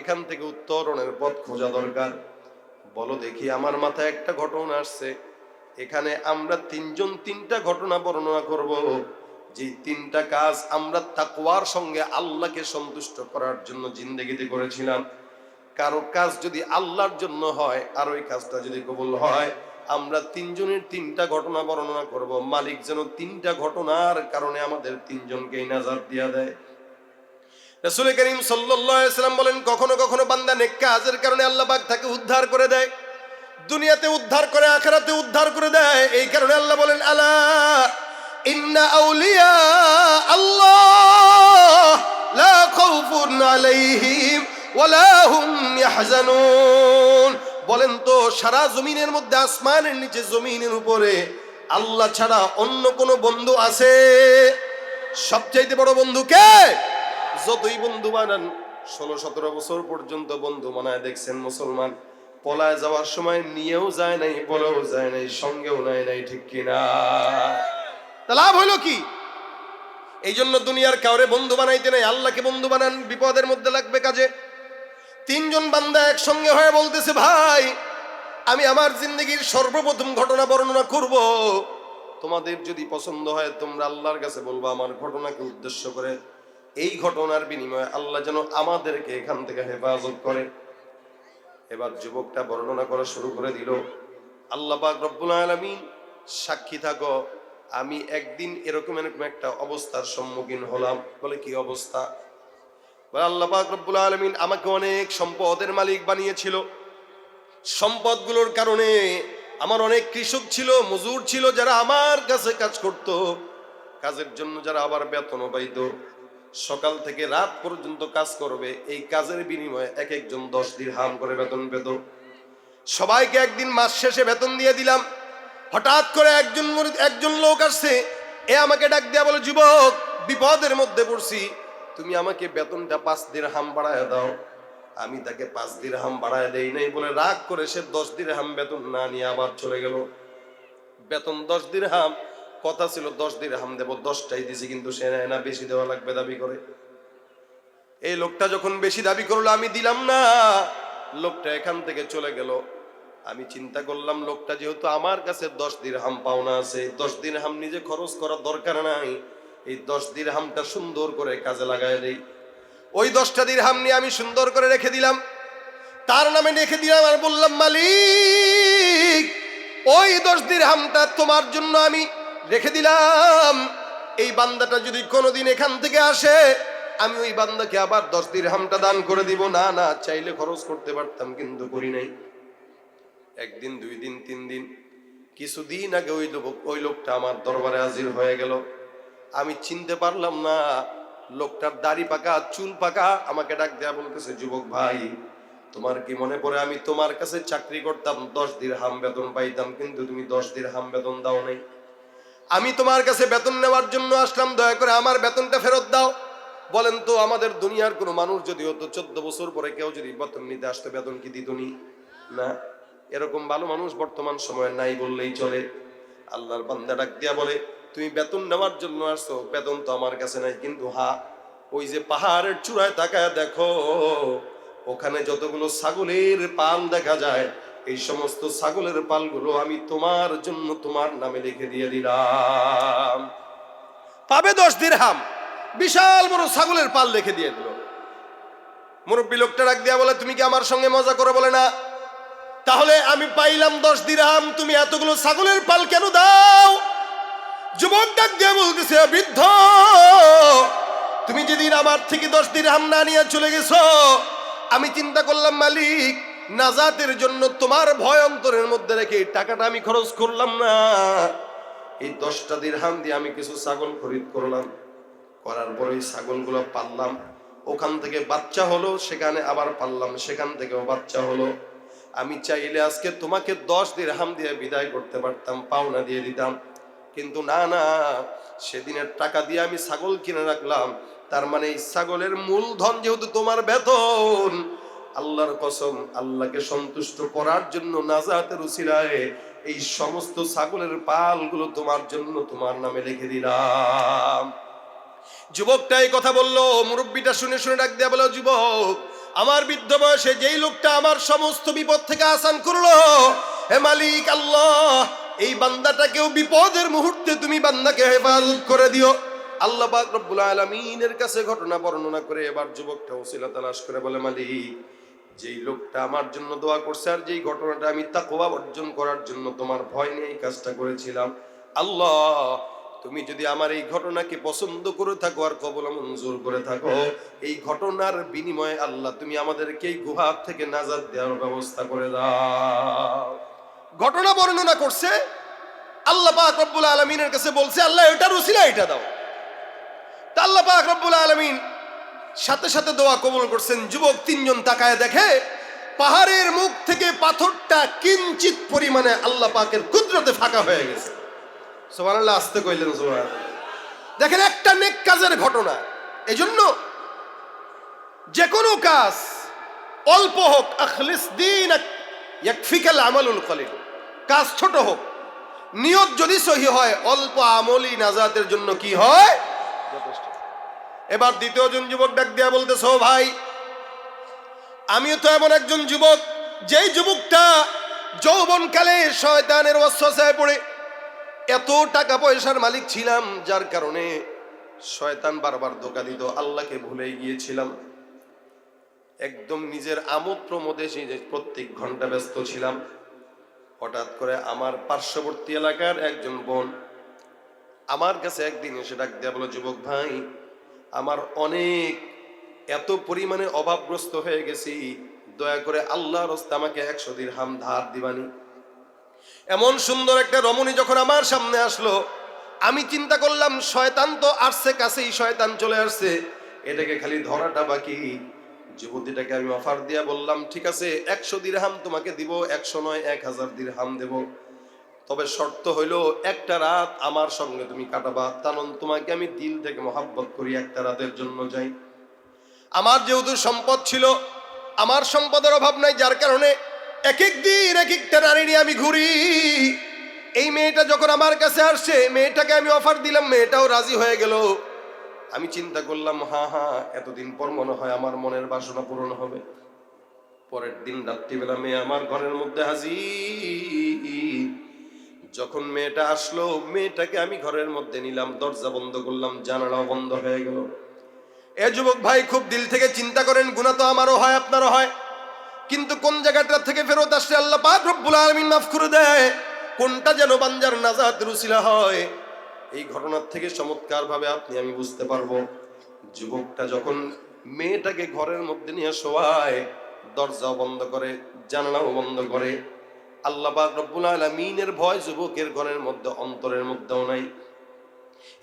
এখান থেকে উত্তরণের পথ খোঁজা দরকার। বলো দেখি, আমার মাথায় একটা ঘটনা আসছে, এখানে আমরা তিনজন তিনটা ঘটনা বর্ণনা করব, যে তিনটা কাজ আমরা তাকওয়ার সঙ্গে আল্লাহকে সন্তুষ্ট করার জন্য জিন্দেগিতে করেছিলাম। কারো কাজ যদি আল্লাহর জন্য হয় আর ওই কাজটা যদি কবুল হয়, আমরা তিনজনের তিনটা ঘটনা বর্ণনা করব, মালিক যেন তিনটা ঘটনার কারণে আমাদের তিনজনকেই নাজাত দিয়া দেয়। রাসূল করিম সাল্লাল্লাহু আলাইহি ওয়াসাল্লাম বলেন, কখনো কখনো বান্দা নেক কাজের কারণে আল্লাহ পাক তাকে উদ্ধার করে দেয়, দুনিয়াতে উদ্ধার করে, আখিরাতে উদ্ধার করে দেয়। এই কারণে আল্লাহ বলেন, আলা ইন্না আউলিয়া আল্লাহ লা খাউফুন আলাইহিম ওয়ালা হুম ইয়াহজানুন। বলেন তো, সারা জমিনের মধ্যে, আসমানের নিচে, জমিনের উপরে আল্লাহ ছাড়া অন্য কোন বন্ধু আছে? সবচাইতে বড় বন্ধু কে? যতই বন্ধু বানান, 16-17 বছর পর্যন্ত বন্ধু বানায় দেখছেন মুসলমান, পলায় যাওয়ার সময় নিয়েও যায় নাই, বলেও যায় নাই, সঙ্গেও নেয় নাই, ঠিক কিনা? তা লাভ হলো কি? এই জন্য দুনিয়ার কাউরে বন্ধু বানাইতে নাই, আল্লাহকে বন্ধু বানান, বিপদের মধ্যে লাগবে কাজে। তিনজন বান্দা একসঙ্গে হয়ে বলতেছে, ভাই আমি আমার জিন্দগির সর্বপ্রথম ঘটনা বর্ণনা করব, তোমাদের যদি পছন্দ হয় তোমরা আল্লাহর কাছে বলবো আমার ঘটনাকে উদ্দেশ্য করে। এই ঘটনার বিনিময়ে আল্লাহ যেন আমাদেরকে এখান থেকে হেফাজত করে। এবার যুবকটা বর্ণনা করা শুরু করে দিল, আল্লাহ পাক রব্বুল আলামিন সাক্ষী থাকো, আমি একদিন এরকম এরকম একটা অবস্থার সম্মুখীন হলাম। বলে, কি অবস্থা? বলে, আল্লাহ পাক রব্বুল আলামিন আমাকে অনেক সম্পদের মালিক বানিয়েছিল। সম্পদগুলোর কারণে আমার অনেক কৃষক ছিল, মজুর ছিল, যারা আমার কাছে কাজ করত, কাজের জন্য যারা আবার বেতনও পাইত, সকাল থেকে রাত পর্যন্ত কাজ করবে, এই কাজের বিনিময়ে এক একজন 10 দিরহাম করে বেতন পেত। সবাইকে একদিন মাস শেষে বেতন দিয়ে দিলাম। হঠাৎ করে একজন লোক আসছে, এ আমাকে ডাক দিয়া বলে, যুবক বিপদের মধ্যে পড়ছি, তুমি আমাকে বেতনটা 5 দিরহাম বাড়ায় দাও। আমি তাকে 5 দিরহাম বাড়ায় দেই নাই বলে রাগ করে সে 10 দিরহাম বেতন না নিয়ে আবার চলে গেল। বেতন 10 দিরহাম, কথা ছিল 10 দিরহাম দেব, 10টাই দিছি, কিন্তু সে নেয় না, বেশি দেওয়া লাগবে দাবি করে। এই লোকটা যখন বেশি দাবি করলো, আমি দিলাম না, লোকটা এখান থেকে চলে গেল। আমি চিন্তা করলাম, লোকটা যেহেতু আমার কাছে 10 দিরহাম পাওনা আছে, 10 দিরহাম নিজে খরচ করার দরকার নাই, এই 10 দিরহামটা সুন্দর করে কাজে লাগায় দেই। ওই 10টা দিরহাম নিয়ে আমি সুন্দর করে রেখে দিলাম, তার নামে রেখে দিলাম, আর বললাম, মালিক ওই 10 দিরহামটা তোমার জন্য আমি রেখে দিলাম। এই বান্দাটা যদি কোনোদিন এখান থেকে আসে, আমি ওই বান্দাকে আবার 10 দিরহামটা দান করে দিব। না না, চাইলে খরচ করতে পারতাম, কিন্তু করি নাই। একদিন, 2 দিন, 3 দিন, কিছুদিন আগে ওই লোকটা আমার দরবারে হাজির হয়ে গেল। আমি চিনতে পারলাম না, লোকটার দাড়ি পাকা, চুল পাকা। আমাকে ডাক দেয়া বলতেছে, যুবক ভাই, তোমার কি মনে পড়ে আমি তোমার কাছে চাকরি করতাম, 10 দিরহাম বেতন পাইতাম, কিন্তু তুমি 10 দিরহাম বেতন দাও নাই। আমি তোমার কাছে বেতন নেওয়ার জন্য আসলাম, দয়া করে আমার বেতনটা ফেরত দাও। বলেন তো, আমাদের দুনিয়ার কোনো মানুষ যদি হতো 14 বছর পরে কেউ যদি বেতন নিতে আসতো, বেতন কি দিতনি? না। এরকম ভালো মানুষ বর্তমান সময়ে নাই বললেই চলে। আল্লাহর বান্দা ডাক দিয়া বলে, তুমি বেতন নেওয়ার জন্য আসছো, বেতন তো আমার কাছে নাই, কিন্তু ওই যে পাহাড়ের চূড়ায় তাকায় দেখো, ওখানে যতগুলো ছাগলের পাল দেখা যায়, এই সমস্ত ছাগলের পালগুলো আমি তোমার জন্য তোমার নামে লিখে দিয়ে দিলাম। পাবে 10 দিরহাম, বিশাল বড় ছাগলের পাল লিখে দিয়ে দিল। মুরব্বী লোকটা ডাক দিয়া বলে, তুমি কি আমার সঙ্গে মজা করে? বলে, না। তাহলে আমি পাইলাম 10 দিরহাম, তুমি এতগুলো ছাগলের পাল কেন দাও? যুবক ডাক দিয়া বলতেছে, বৃদ্ধ, তুমি যেদিন আমার থেকে 10 দিরহাম না নিয়ে চলে গেছো, আমি চিন্তা করলাম, মালিক নাজাতের জন্য তোমার ভয় অন্তরের মধ্যে রেখে এই টাকাটা আমি খরচ করলাম না। এই 10টা দিরহাম দিয়ে আমি কিছু ছাগল খরিদ করলাম, করার পরে ছাগলগুলো পাললাম, ওখান থেকে বাচ্চা হলো, সেখানে আবার পাললাম, সেখান থেকেও বাচ্চা হলো। আমি চাইলে আজকে তোমাকে 10 দিরহাম দিয়ে বিদায় করতে পারতাম, পাওনা দিয়ে দিতাম, কিন্তু না না, সেদিনের টাকা দিয়ে আমি ছাগল কিনে রাখলাম। তার মানে এই ছাগলের মূলধন যেহেতু তোমার বেতন, আল্লাহর কসম, আল্লাহকে সন্তুষ্ট করার জন্য নাজাতের উসিলায় এই সমস্ত ছাগলের পালগুলো তোমার জন্য তোমার নামে লিখে দিলাম। যুবকটা এই কথা বললো, মুরব্বীটা শুনে শুনে ডাক দেয়া বলো, যুবক, আমার বৃদ্ধ বয়সে যেই লোকটা আমার সমস্ত বিপদ থেকে আসান করলো, হে মালিক আল্লাহ, এই বান্দাটাকেও বিপদের মুহূর্তে তুমি বান্দাকে হেফাজত করে দিও। আল্লাহ পাক রব্বুল আলামিনের কাছে ঘটনা বর্ণনা করে এবার যুবকটা ওসিলা তালাশ করে বলে, মালিক, যেই লোকটা আমার জন্য দোয়া করছে, আর যেই ঘটনাটা আমি তাকওয়া অর্জন করার জন্য তোমার ভয় নিয়ে এই কাজটা করেছিলাম, আল্লাহ তুমি যদি আমার এই ঘটনাকে পছন্দ করে থাকো আর কবুল মঞ্জুর করে থাকো, এই ঘটনার বিনিময়ে আল্লাহ তুমি আমাদেরকে এই গুহা থেকে নাজাত দেওয়ার ব্যবস্থা করে দাও। ঘটনা বর্ণনা করছে, আল্লাহ পাক রব্বুল আলামিনের কাছে বলছে, আল্লাহ এটার উসিলা এটা দাও। তা আল্লাহ পাক রব্বুল আলামিন সাথে সাথে দোয়া কবুল করছেন। যুবক 3 জন তাকায় দেখে, পাহাড়ের মুখ থেকে পাথরটা কিঞ্চিত পরিমাণে আল্লাহ পাকের কুদরতে ফাঁকা হয়ে গেছে। সুবহানাল্লাহ, আস্তে কইলেন সুবহানাল্লাহ। দেখেন, একটা নেক কাজের ঘটনা। এজন্য যে কোনো কাজ অল্প হোক, আখলিস দীনাক ইয়াকফিকাল আমালুল কলিল, কাজ ছোট হোক, নিয়ত যদি সহি হয়, অল্প আমলই নাজাতের জন্য কি হয়, যথেষ্ট। এবার দ্বিতীয় জন যুবক ডাক দিয়া বলতেছে, ও ভাই, আমিও তো এমন একজন যুবক, যেই যুবকটা যৌবনকালে শয়তানের ওয়াসওয়াসায় পড়ে এত টাকা পয়সার মালিক ছিলাম, যার কারণে শয়তান বারবার ধোঁকা দিত, আল্লাহকে ভুলে গিয়েছিলাম। একদম নিজের আমোদ প্রমোদে প্রত্যেক ঘন্টা ব্যস্ত ছিলাম। হঠাৎ করে আমার পার্শ্ববর্তী এলাকার একজন বোন আমার কাছে একদিন এসে ডাক দেয়া বলো, যুবক ভাই, আমার অনেক এত পরিমাণে অভাবগ্রস্ত হয়ে গেছি, দয়া করে আল্লাহর রাস্তায় আমাকে 100 দিরহাম ধার দিবানি। এমন সুন্দর একটা রমণী যখন আমার সামনে আসলো, আমি চিন্তা করলাম, শয়তান তো আসছে কাছেই, শয়তান চলে আসছে, এটাকে খালি ধরাটা বাকি। যুবতীটাকে আমি অফার দিয়া বললাম, ঠিক আছে 100 দিরহাম তোমাকে দিব, 100 নয় 1000 দিরহাম দেব, তবে শর্ত হইল একটা রাত আমার সঙ্গে তুমি কাটাবা, কারণ তোমাকে আমি দিল থেকে মহাব্বত করি, একটা রাতের জন্য যাই। আমার যেহেতু সম্পদ ছিল, আমার সম্পদের অভাব নাই, যার কারণে এক এক দিন এক একটা নারী নিয়ে আমি ঘুরি। এই মেয়েটা যখন আমার কাছে আসছে, মেয়েটাকে আমি অফার দিলাম, মেয়েটাও রাজি হয়ে গেল। আমি চিন্তা করলাম, হ্যাঁ এতদিন পর মনে হয় আমার মনের বাসনা পূরণ হবে। পরের দিন রাত্রিবেলা মেয়ে আমার ঘরের মধ্যে হাজির। যখন মেয়েটা আসলো, মেয়েটাকে আমি ঘরের মধ্যে নিলাম, দরজা বন্ধ করলাম, জানালাও বন্ধ হয়ে গেল। এ যুবক ভাই, খুব দিল থেকে চিন্তা করেন, গুনাহ তো আমারও হয় আপনারও হয়, কিন্তু কোন জায়গাটা থেকে ফেরত আসলে আল্লাহ পাক রব্বুল আলামিন মাফ করে দেয়, কোনটা যেন বান্দার নাজাতের উসিলা হয়, এই ঘটনার থেকে চমৎকার ভাবে আপনি আমি বুঝতে পারবো। যুবকটা যখন মেয়েটাকে ঘরের মধ্যে নিয়ে শোয়ায়, দরজাও বন্ধ করে, জানালাও বন্ধ করে, আল্লাহ পাক রব্বুল আলামিনের ভয় যুবকের ঘরের মধ্যে, অন্তরের মধ্যেও নাই।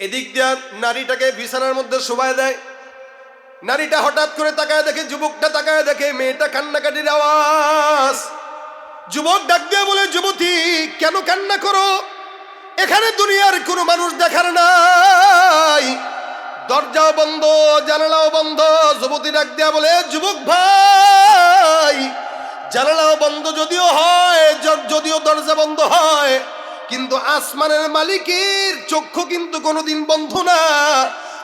এদিক দিয়ে নারীটাকে বিছানার মধ্যে শোয়ায় দেয়। নারীটা হঠাৎ করে তাকায় দেখে, যুবকটা তাকায় দেখে মেয়েটা কান্নাকাটির আওয়াজ। যুবক ডাক দিয়ে বলে, যুবতী কেন কান্না করো? এখানে দুনিয়ার কোনো মানুষ দেখার নাই, দরজাও বন্ধ, জানালাও বন্ধ। যুবতী ডাক দিয়া বলে, যুবক ভাই, জানালাও বন্ধ যদিও হয়, যদিও দরজা বন্ধ হয়, কিন্তু আসমানের মালিকের চক্ষু কিন্তু কোনোদিন বন্ধ না।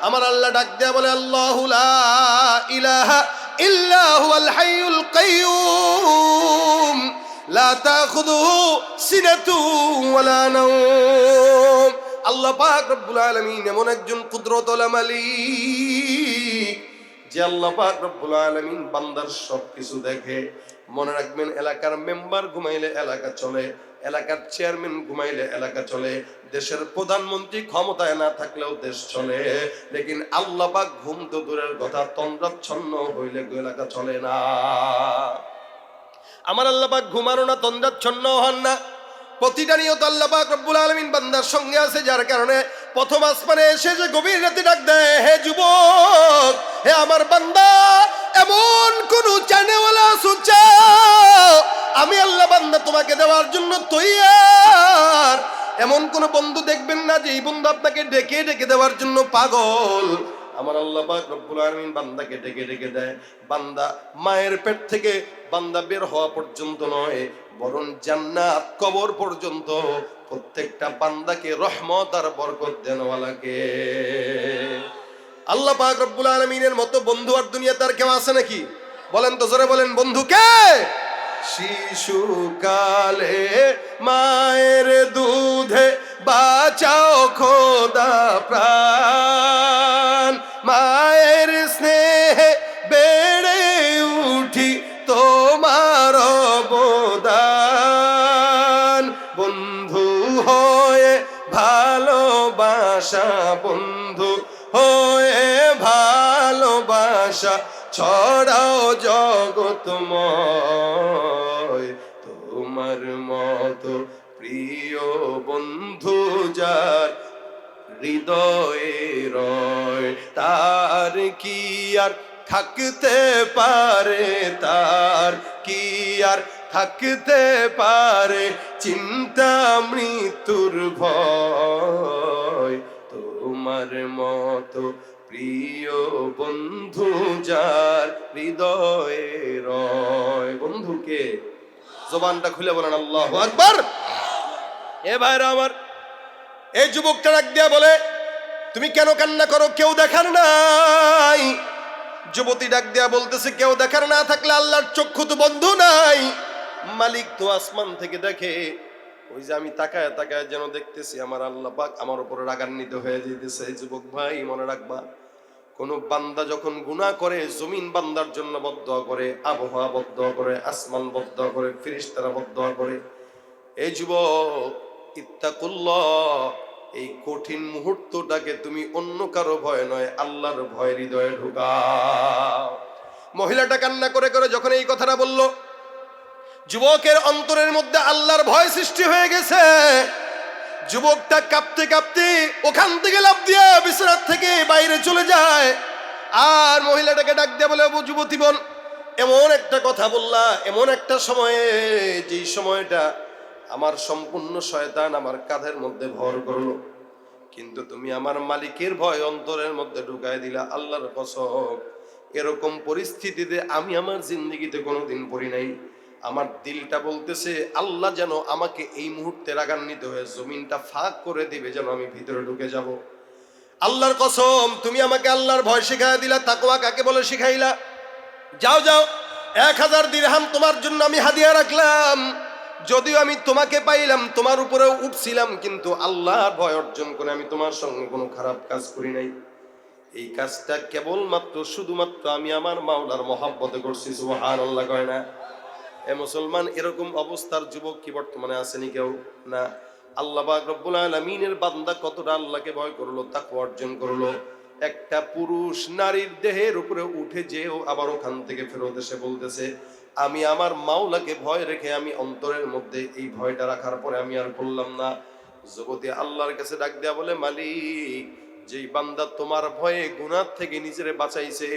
আমার আল্লাহ ডাক দেয়া বলে, আল্লাহু লা ইলাহা ইল্লা হুয়াল হাইয়ুল কাইয়্যুম লা তাখুযুহু সিনাতুন ওয়ালা নাওম। আল্লাহ পাক রব্বুল আলামিন এমন একজন কুদরতওয়ালা মালিক যে আল্লাহ পাক রব্বুল আলামিন বান্দার সবকিছু দেখে। মনে রাখবেন, এলাকার মেম্বার ঘুমাইলে এলাকা চলে, এলাকার চেয়ারম্যান ঘুমাইলে এলাকা চলে, দেশের প্রধানমন্ত্রী ক্ষমতায় না থাকলেও দেশ চলে, লেকিন আল্লাহ পাক ঘুম তো দূরের কথা, তন্দ্রাচ্ছন্ন হইলে এলাকা চলে না। আমার আল্লাহ পাক ঘুমানো না, তন্দ্রাচ্ছন্ন হন না, প্রতিটা নিয়ত আল্লাহ পাক রব্বুল আলামিন বান্দার সঙ্গে আছে। যার কারণে প্রথম আসমানে এসে যে গভীর রাতে ডাক দেয়, হে যুবক, হে আমার বান্দা, এমন কোন চানেওয়ালা সুচা আমি আল্লাহ বান্দা তোমাকে দেওয়ার জন্য তৈয়ার। এমন কোন বন্ধু দেখবেন না যে এই বন্ধু আপনাকে ডেকে ডেকে দেওয়ার জন্য পাগল। আমার আল্লাহ পাক রব্বুল আলামিন বান্দাকে ডেকে ডেকে দেয়। বান্দা মায়ের পেট থেকে বান্দা বের হওয়া পর্যন্ত নয়, বরং জান্নাত কবর পর্যন্ত প্রত্যেকটা বান্দাকে রহমত আর বরকত দেনওয়ালাকে আল্লাহ পাক রব্বুল আলামিনের মতো বন্ধু আর দুনিয়াতে আর কেউ আছে নাকি? বলেন তো, জোরে বলেন, বন্ধু কে? শিশুকালে মায়ের দুধে বাঁচাও খোদা প্রাণ, মায়ের স্নেহে বেড়ে উঠি তোমার অবদান। বন্ধু হয়ে ভালোবাসা, বন্ধু হয়ে ভালোবাসা ছড়াও জগৎময়। তোমার মতো প্রিয় বন্ধু যার হৃদয়ে রয়, তার কি আর থাকতে পারে, তার কি আর থাকতে পারে চিন্তা মৃত্যুর ভয়। তোমার মতো প্রিয় বন্ধু যার হৃদয়ে রয়। বন্ধুকে জবানটা খুলে বলেন আল্লাহু আকবার। এ ভাইরা আমার, এই যুবকটা ডাক দিয়া বলে, তুমি কেন কান্না করো? কেউ দেখার নাই। যুবতী ডাক দিয়া বলতেছে, কেউ দেখার না থাকলে আল্লাহর চক্ষু তো বন্ধ নাই, মালিক তো আসমান থেকে দেখে। ওই যে আমি তাকায় তাকায় যেন দেখতেছি আমার আল্লাহ পাক আমার উপরে রাগান্বিত হয়ে যেতেছে। যুবক ভাই, মনে রাখবা, কোন বান্দা যখন গুনাহ করে, জমিন বান্দার জন্য বদদোয়া করে, আবহাওয়া বদদোয়া করে, আসমান বদদোয়া করে, ফেরেশতারা বদদোয়া করে। এই যুবক, ইত্তাকুল্লাহ, এই কঠিন মুহূর্তটাকে তুমি অন্য কারো ভয় নয়, আল্লাহর ভয় হৃদয়ে ঢুকাও। মহিলাটা কান্না করে করে যখন এই কথাটা বলল, যুবকের অন্তরের মধ্যে আল্লাহর ভয় সৃষ্টি হয়ে গেছে। যুবকটা কাঁপতে কাঁপতে ওখান থেকে লাফ দিয়ে বিছানা থেকে বাইরে চলে যায়। আর মহিলাটাকে ডাক দিয়ে বলে, যুবতী বোন, এমন একটা কথা বললা, এমন একটা সময়ে, যেই সময়টা আমার সম্পূর্ণ শয়তান আমার কাঁধের মধ্যে ভর করলো, কিন্তু তুমি আমার মালিকের ভয় অন্তরের মধ্যে ঢুকায় দিলা। আল্লাহর কসম, এরকম পরিস্থিতিতে আমি আমার জিন্দগিতে কোনোদিন পড়ি নাই। আমার দিলটা বলতেছে আল্লাহ যেন আমাকে এই মুহূর্তে রাগান্বিত হয়ে জমিনটা ফাঁক করে দিবে, যেন আমি ভিতরে ঢুকে যাব। আল্লাহর কসম, তুমি আমাকে আল্লাহর ভয় শিখাই দিলা। তাকওয়া কাকে বলে শিখাইলা। যাও যাও, 1000 দিরহাম তোমার জন্য আমি হাদিয়া রাখলাম। যদিও আমি তোমাকে পাইলাম, তোমার উপরে উঠছিলাম, কিন্তু আল্লাহর ভয় অর্জন করে আমি তোমার সঙ্গে কোনো খারাপ কাজ করি নাই। এই কাজটা কেবলমাত্র শুধুমাত্র আমি আমার মাওলার মহব্বতে করছি। সুবহানাল্লাহ কয় না? এ মুসলমান, এরকম অবস্থার যুবক কি বর্তমানে আসেনি কেউ? না। আল্লাহ পাক রব্বুল আলামিনের বান্দা কতটা আল্লাহকে ভয় করলো, তাকওয়া অর্জন করলো। একটা পুরুষ নারীর দেহের উপরে উঠে যেও আবার ওখান থেকে ফেরত এসে বলতেছে, আমি আমার মাওলাকে ভয় রেখে আমি অন্তরের মধ্যে এই ভয়টা রাখার পরে আমি আর করলাম না। জগতে আল্লাহর কাছে ডাক দেয়া বলে, মালিক, যেই বান্দা তোমার ভয়ে গুনাহ থেকে নিজেরে বাঁচাইছে,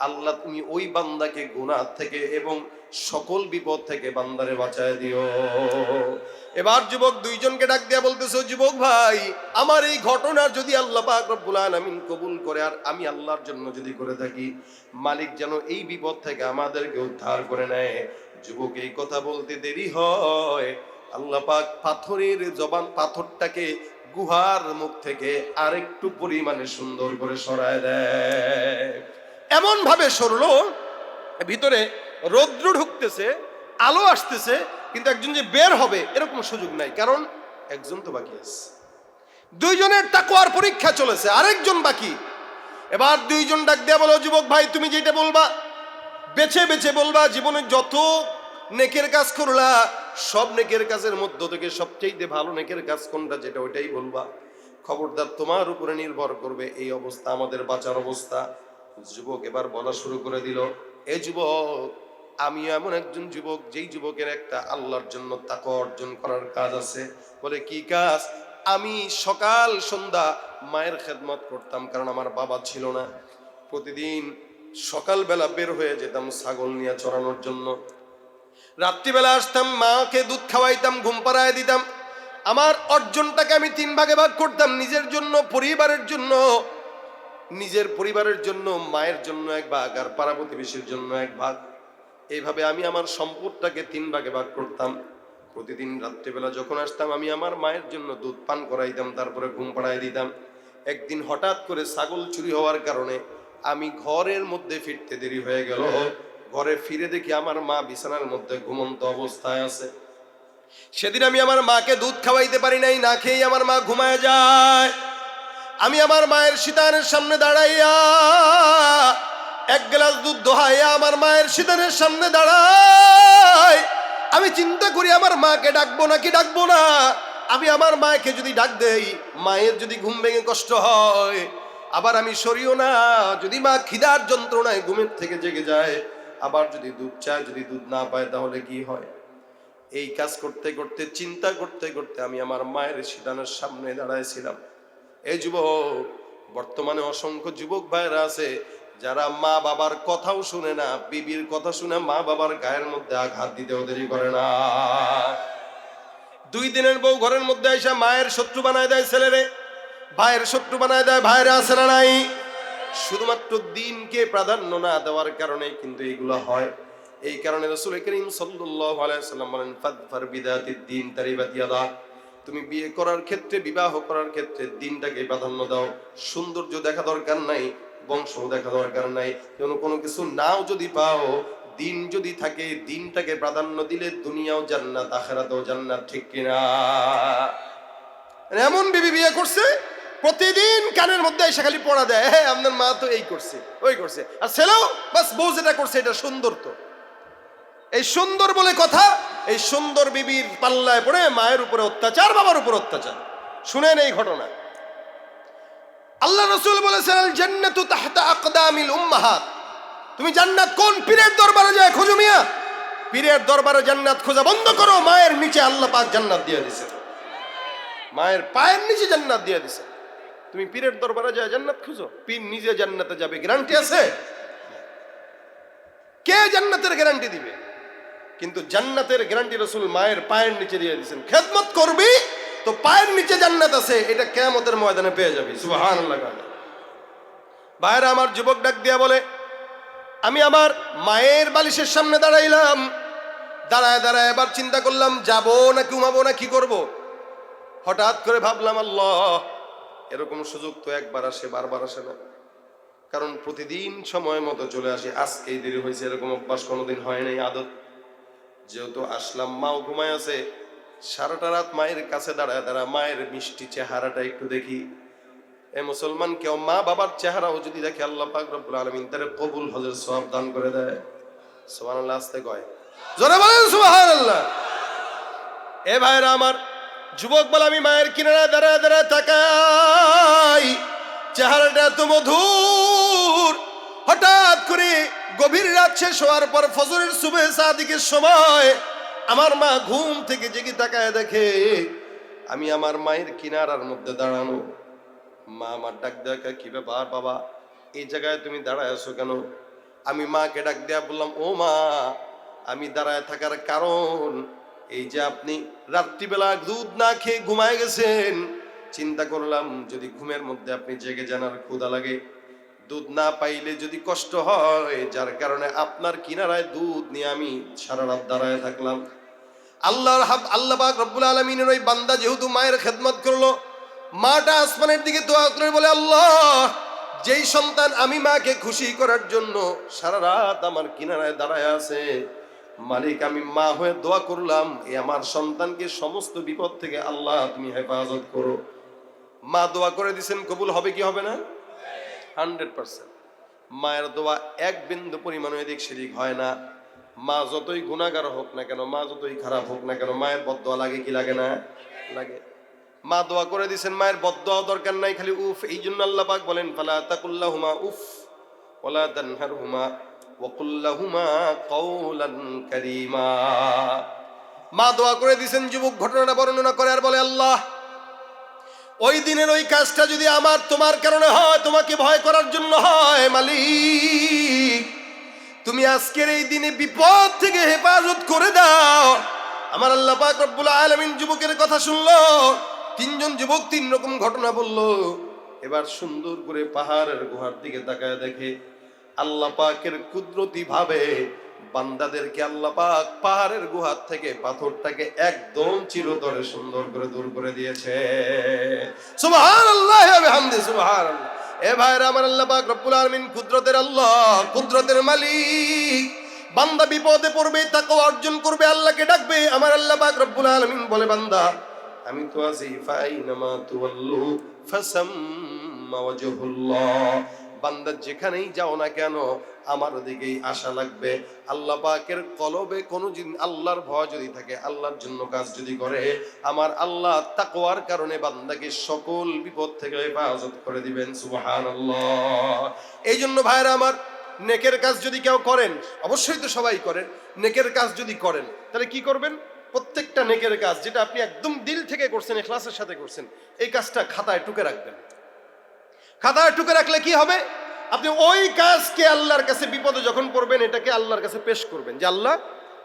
আল্লাহ তুমি ওই বান্দাকে গুনাহ থেকে এবং সকল বিপদ থেকে বান্দারে বাঁচায় দিও। এবার যুবক দুইজনকে ডাক দিয়া বলতেছে, যুবক ভাই, আমার এই ঘটনা যদি আল্লাহ পাক রব্বুল আলামিন কবুল করে আর আমি আল্লাহর জন্য যদি করে থাকি, মালিক যেন এই বিপদ থেকে আমাদেরকে উদ্ধার করে নেয়। যুবক এই কথা বলতে দেরি হয়, আল্লাহ পাক পাথরের জবান, পাথরটাকে গুহার মুখ থেকে আরেকটু পরিমাণে সুন্দর করে সরায় দেয়। এমন ভাবে সরলো, ভিতরে রৌদ্র ঢুকতেছে, আলো আসতেছে, কিন্তু একজন যে বের হবে এরকম সুযোগ নাই, কারণ একজন তো বাকি আছে। দুইজনের তাকওয়ার পরীক্ষা চলেছে, আরেকজন বাকি। এবার দুইজন ডাক দেয়া বলো, যুবক ভাই, তুমি যেটা বলবা বেছে বেছে বলবা। জীবনে যত নেকের কাজ করলা, সব নেকের কাজের মধ্য থেকে সবচেয়ে ভালো নেকের কাজ কোনটা, যেটা ওইটাই বলবা। খবরদার, তোমার উপরে নির্ভর করবে এই অবস্থা, আমাদের বাঁচার অবস্থা। যুবক এবার বলা শুরু করে দিল, এ যুবক, আমি এমন একজন যুবক, যেই যুবকের একটা আল্লাহর জন্য তাকওয়া অর্জন করার কাজ আছে। বলে, কি কাজ? আমি সকাল সন্ধ্যা মায়ের খেদমত করতাম, কারণ আমার বাবা ছিল না। প্রতিদিন সকালবেলা বের হয়ে যেতাম ছাগল নিয়ে চড়ানোর জন্য, রাত্রিবেলা আসতাম, মাকে দুধ খাওয়াইতাম, ঘুম পাড়ায় দিতাম। আমার অর্জনটাকে আমি 3 ভাগে ভাগ করতাম, নিজের জন্য, পরিবারের জন্য। নিজের পরিবারের জন্য, মায়ের জন্য 1 ভাগ, আর পাড়া প্রতিবেশীর জন্য 1 ভাগ। এইভাবে আমি আমার সম্পদটাকে 3 ভাগে ভাগ করতাম। প্রতিদিন রাত্রিবেলা যখন আসতাম, আমি আমার মায়ের জন্য দুধ পান করাইতাম, তারপরে ঘুম পাড়ায় দিতাম। একদিন হঠাৎ করে ছাগল চুরি হওয়ার কারণে আমি ঘরের মধ্যে ফিরতে দেরি হয়ে গেল। ঘরে ফিরে দেখি আমার মা বিছানার মধ্যে ঘুমন্ত অবস্থায় আছে। সেদিন আমি আমার মাকে দুধ খাওয়াইতে পারি নাই, না খেয়ে আমার মা ঘুমায় যায়। আমি আমার মায়ের সিতারের সামনে দাঁড়াইয়া 1 গ্লাস দুধ দোহাইয়া আমার মায়ের সিতারের সামনে দাঁড়াই। আমি চিন্তা করি, আমার মাকে ডাকবো নাকি ডাকবো না। আমি আমার মাকে যদি ডাক দেই, মায়ের যদি ঘুম ভেঙে কষ্ট হয়, আবার আমি সরিও না। যদি মা খিদার যন্ত্রণায় ঘুমের থেকে জেগে যায়, আবার যদি দুধ চায়, যদি দুধ না পায়, তাহলে কি হয়? এই কাজ করতে করতে, চিন্তা করতে করতে আমি আমার মায়ের সিতারের সামনে দাঁড়াইছিলাম। এই যুবক, বর্তমানে অসংখ্য যুবক ভাইরা আছে যারা মা বাবার কথাও শুনে না, বিবির কথা শুনে মা বাবার গায়ের মধ্যে আঘাত দিতেও দেরি করে না। 2 দিনের বউ ঘরের মধ্যে এসে মায়ের শত্রু বানায় দেয় ছেলেরে, ভাইয়ের শত্রু বানায় দেয় ভাইয়েরা, আছে না নাই? শুধুমাত্র দিনকে প্রাধান্য না দেওয়ার কারণে কিন্তু এইগুলো হয়। এই কারণে রাসূল করিম সাল্লাল্লাহু আলাইহি ওয়াসাল্লাম বলেন, ফাদফার বিদাতিদ দিন তারিবাত ইয়াদাক। তুমি বিয়ে করার ক্ষেত্রে, বিবাহ করার ক্ষেত্রে দিনটাকে প্রাধান্য দাও। সৌন্দর্য দেখা দরকার নাই, বংশ দেখা দরকার নাই, কোনো কিছু নাও যদি পাও, দিন যদি থাকে, দিনটাকে প্রাধান্য দিলে দুনিয়াও জান্নাত, আখিরাতেও জান্নাত। ঠিক কিনা? এমন বিবি বিয়ে করছে, প্রতিদিন কানের মধ্যে এসে খালি পড়া দেয়, হ্যাঁ আপনার মা তো এই করছে, ওই করছে। আর ছেলেও বাস, বউ যেটা করছে এটা সুন্দর। তো এই সুন্দর বলে কথা, এই সুন্দর বিবির পাল্লায় পড়ে মায়ের উপরে অত্যাচার, বাবার উপর অত্যাচার। শুনেন এই ঘটনা। আল্লাহ রাসূল বলেছেন, আল জান্নাতু তাহতা আকদামিল উম্মাহাত। তুমি জান্নাত কোন পীরের দরবারে যায় খোঁজো মিয়া? পীরের দরবারে জান্নাত খোঁজা বন্ধ করো। মায়ের নিচে আল্লাহ পাক জান্নাত দিয়ে দিয়েছে, মায়ের পায়ের নিচে জান্নাত দিয়ে দিয়েছে। তুমি পীরের দরবারে যায় জান্নাত খুঁজো, পীর নিজে জান্নাতে যাবে, গ্যারান্টি আছে? কে জান্নাতের গ্যারান্টি দিবে? কিন্তু জান্নাতের গ্যারান্টি রাসূল মায়ের পায়ের নিচে দিয়ে দিয়েছেন। খেদমত করবি তো পায়ের নিচে জান্নাত আছে, এটা কিয়ামতের ময়দানে পেয়ে যাবি। সুবহানাল্লাহ। ভাইরা আমার, যুবক ডাক দিয়া বলে, আমি আমার মায়ের বালিশের সামনে দাঁড়াইলাম, দাঁড়ায় দাঁড়ায় এবার চিন্তা করলাম যাবো না ঘুমাবো না কি করব। হঠাৎ করে ভাবলাম, আল্লাহ, এরকম সুযোগ তো একবার আসে, বারবার আসে না। কারণ প্রতিদিন সময় মতো চলে আসে, আজকেই দেরি হয়েছে, এরকম অভ্যাস কোনোদিন হয় নাই, আদত। যেহেতু আসলাম, মাও ঘুমায় আছে, সারাটা রাত মায়ের কাছে দাঁড়ায় দাঁড়ায় মায়ের মিষ্টি চেহারাটা একটু দেখি। এ মুসলমান, কেউ মা বাবার চেহারাও যদি দেখে, আল্লাহ পাক রব্বুল আলামিন তার কবুল হজের সওয়াব দান করে দেয়। সুবহানাল্লাহ। আস্তে কয়, জোরে বলেন সুবহানাল্লাহ। এ ভাইরা আমার, যুবক বলে, আমি মায়ের কিনারায় দাঁড়ায় দাঁড়ায় তাকাই, চেহারাটা এত মধুর। হঠাৎ করে গভীর রাত শেষ হওয়ার পর ফজরের সুবহে সাদিকের সময় আমার মা ঘুম থেকে জেগে তাকায় দেখে আমি আমার মায়ের কিনারার মধ্যে দাঁড়ানো। মা আমার ডাক দেয়া, কি ব্যাপার বাবা, এই জায়গায় তুমি দাঁড়ায় আছো কেন? আমি মাকে ডাক দেয়া বললাম, ও মা, আমি দাঁড়ায় থাকার কারণ এই যে আপনি রাত্রিবেলা দুধ না খেয়ে ঘুমায় গেছেন, চিন্তা করলাম যদি ঘুমের মধ্যে আপনি জেগে যান আর ক্ষুধা লাগে, দুধ না পাইলে যদি কষ্ট হয়, যার কারণে আপনার কিনারায় দুধ নিয়ে আমি সারা রাত দাঁড়ায় থাকলাম। আল্লাহ পাক রব্বুল আলামিনের ওই বান্দা যেহেতু মায়ের খেদমত করলো, মাটা আসমানের দিকে দোয়া করে বলে, আল্লাহ, যেই সন্তান আমি মাকে খুশি করার জন্য সারা রাত আমার কিনারায় দাঁড়ায় আছে, মালিক, আমি মা হয়ে দোয়া করলাম, এই আমার সন্তানকে সমস্ত বিপদ থেকে আল্লাহ তুমি হেফাজত করো। মা দোয়া করে দিছেন, কবুল হবে কি হবে না? 100%। মায়ের দোয়া এক বিন্দু পরিমাণ এদিক সেদিক হয় না। মা যতই গুনাহগার হোক না কেন, মা যতই খারাপ হোক না কেন, মায়ের বদদোয়া লাগে কি লাগে না? লাগে। মা দোয়া করে দিছেন, মায়ের বদদোয়া দরকার নাই, খালি উফ। এই জন্য আল্লাহ পাক বলেন, ফালা তাকুল্লাহুমা উফ ওয়ালা তানহারহুমা ওয়াকুল্লাহুমা কাওলান কারীমা। মা দোয়া করে দিছেন। যুবক ঘটনাটা বর্ণনা করে আর বলে, আল্লাহ, ওই দিনের ওই কাজটা যদি আমার তোমার কারণে হয়, তোমাকে ভয় করার জন্য হয়, মালিক, তুমি আজকের এই দিনে বিপদ থেকে হেফাজত করে দাও। আমার আল্লাহ পাক রব্বুল আলামিন যুবকের কথা শুনলো। তিনজন যুবক তিন রকম ঘটনা বললো। এবার সুন্দর করে পাহাড়ের গুহার দিকে তাকায় দেখে আল্লাহ পাকের কুদরতি ভাবে বান্দাদেরকে আল্লাহ পাক পাহাড়ের গুহার থেকে পাথরটাকে একদম চিরতরে সুন্দর করে দূর করে দিয়েছে। সুবহানাল্লাহ ওয়া বিহামদিহি, সুবহানাল্লাহ। এ ভাইরা আমার, আল্লাহ পাক রব্বুল আলামিন কুদরতের আল্লাহ, কুদরতের মালিক। বান্দা বিপদে পড়বে, তাকওয়া অর্জন করবে, আল্লাহকে ডাকবে, আমার আল্লাহ পাক রব্বুল আলামিন বলে, বান্দা, আমি তো আছি ফাইনামা তুওয়াল্লু ফাসাম্মা ওয়াজহুল্লাহ। বান্দা যেখানেই যাও না কেন আমার দিকেই আশা লাগবে। আল্লাহ পাকের কলবে কোনোদিন আল্লাহর ভয় যদি থাকে, আল্লাহর জন্য কাজ যদি করে, আমার আল্লাহ তাকওয়ার কারণে বান্দাকে সকল বিপদ থেকে হেফাজত করে দিবেন। সুবহানাল্লাহ। এই জন্য ভাইরা আমার, নেকের কাজ যদি কেউ করেন, অবশ্যই তো সবাই করেন, নেকের কাজ যদি করেন তাহলে কি করবেন? প্রত্যেকটা নেকের কাজ যেটা আপনি একদম দিল থেকে করছেন, ইখলাসের সাথে করছেন, এই কাজটা খাতায় টুকে রাখবেন। খাতায় টুকে রাখলে কি হবে? আপনি ওই কাজকে আল্লাহর কাছে বিপদে যখন পড়বেন, এটাকে আল্লাহর কাছে পেশ করবেন যে, আল্লাহ,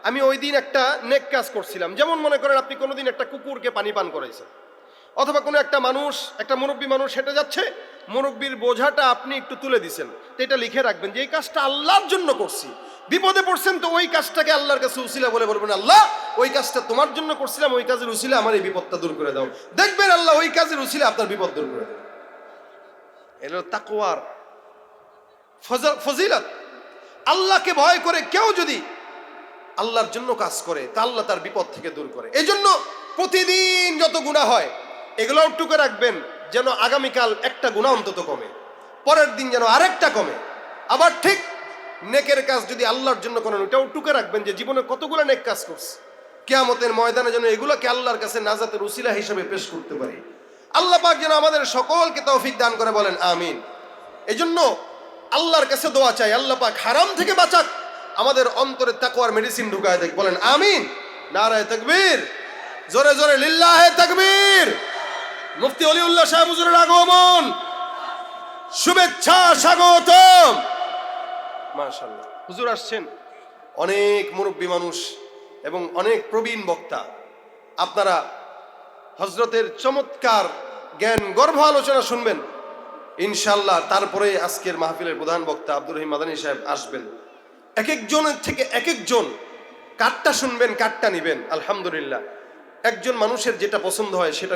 আমি ওই দিন একটা নেক কাজ করছিলাম। যেমন মনে করেন আপনি কোনোদিন একটা কুকুরকে পানি পান করাইছেন, অথবা কোনো একটা মানুষ, একটা মুরব্বী মানুষ হেঁটে যাচ্ছে, মুরব্বীর বোঝাটা আপনি একটু তুলে দিছেন, তো এটা লিখে রাখবেন যে এই কাজটা আল্লাহর জন্য করছি। বিপদে পড়ছেন তো ওই কাজটাকে আল্লাহর কাছে উসিলা বলে বলবেন, আল্লাহ, ওই কাজটা তোমার জন্য করছিলাম, ওই কাজের উসিলা আমার এই বিপদটা দূর করে দাও। দেখবেন আল্লাহ ওই কাজের উসিলা আপনার বিপদ দূর করে দেবে। এটা তাকওয়ার ফজিলত। আল্লাহকে ভয় করে কেউ যদি আল্লাহর জন্য কাজ করে, তা আল্লাহ তার বিপদ থেকে দূর করে। এই জন্য প্রতিদিন যত গুনাহ হয় এগুলোও টুকে রাখবেন, যেন আগামীকাল একটা গুনাহ অন্তত কমে, পরের দিন যেন আরেকটা কমে। আবার ঠিক নেকের কাজ যদি আল্লাহর জন্য করেন, ওটাও টুকে রাখবেন যে জীবনে কতগুলো নেক কাজ করছে, কিয়ামতের ময়দানে যেন এগুলোকে আল্লাহর কাছে নাজাতের উসিলা হিসেবে পেশ করতে পারি। আল্লাহ পাক যেন আমাদের সকলকে তৌফিক দান করে, বলেন আমিন। এই জন্য আল্লাহর কাছে দোয়া চাই, আল্লাহ পাক হারাম থেকে বাঁচাক, আমাদের অন্তরে তাকওয়ার মেডিসিন ঢুকায় দেখ, বলেন আমিন। নারায়ে তাকবীর, জোরে জোরে লিল্লাহে তাকবীর। মুফতি ওলিউল্লাহ সাহেব হুজুরের আগমন, শুভেচ্ছা, স্বাগতম। মাশাআল্লাহ, হুজুর আসছেন। অনেক মুরব্বী মানুষ এবং অনেক প্রবীণ বক্তা, আপনারা হজরতের চমৎকার জ্ঞান গর্ভ আলোচনা শুনবেন ইনশাআল্লাহ। তারপরে আজকের মাহফিলের প্রধান বক্তা আব্দুর রহিম মাদানী সাহেব আসবেন। এক একজনের থেকে এক একজন কাটটা শুনবেন, কাটটা নিবেন। আলহামদুলিল্লাহ, একজন মানুষের যেটা পছন্দ হয় সেটা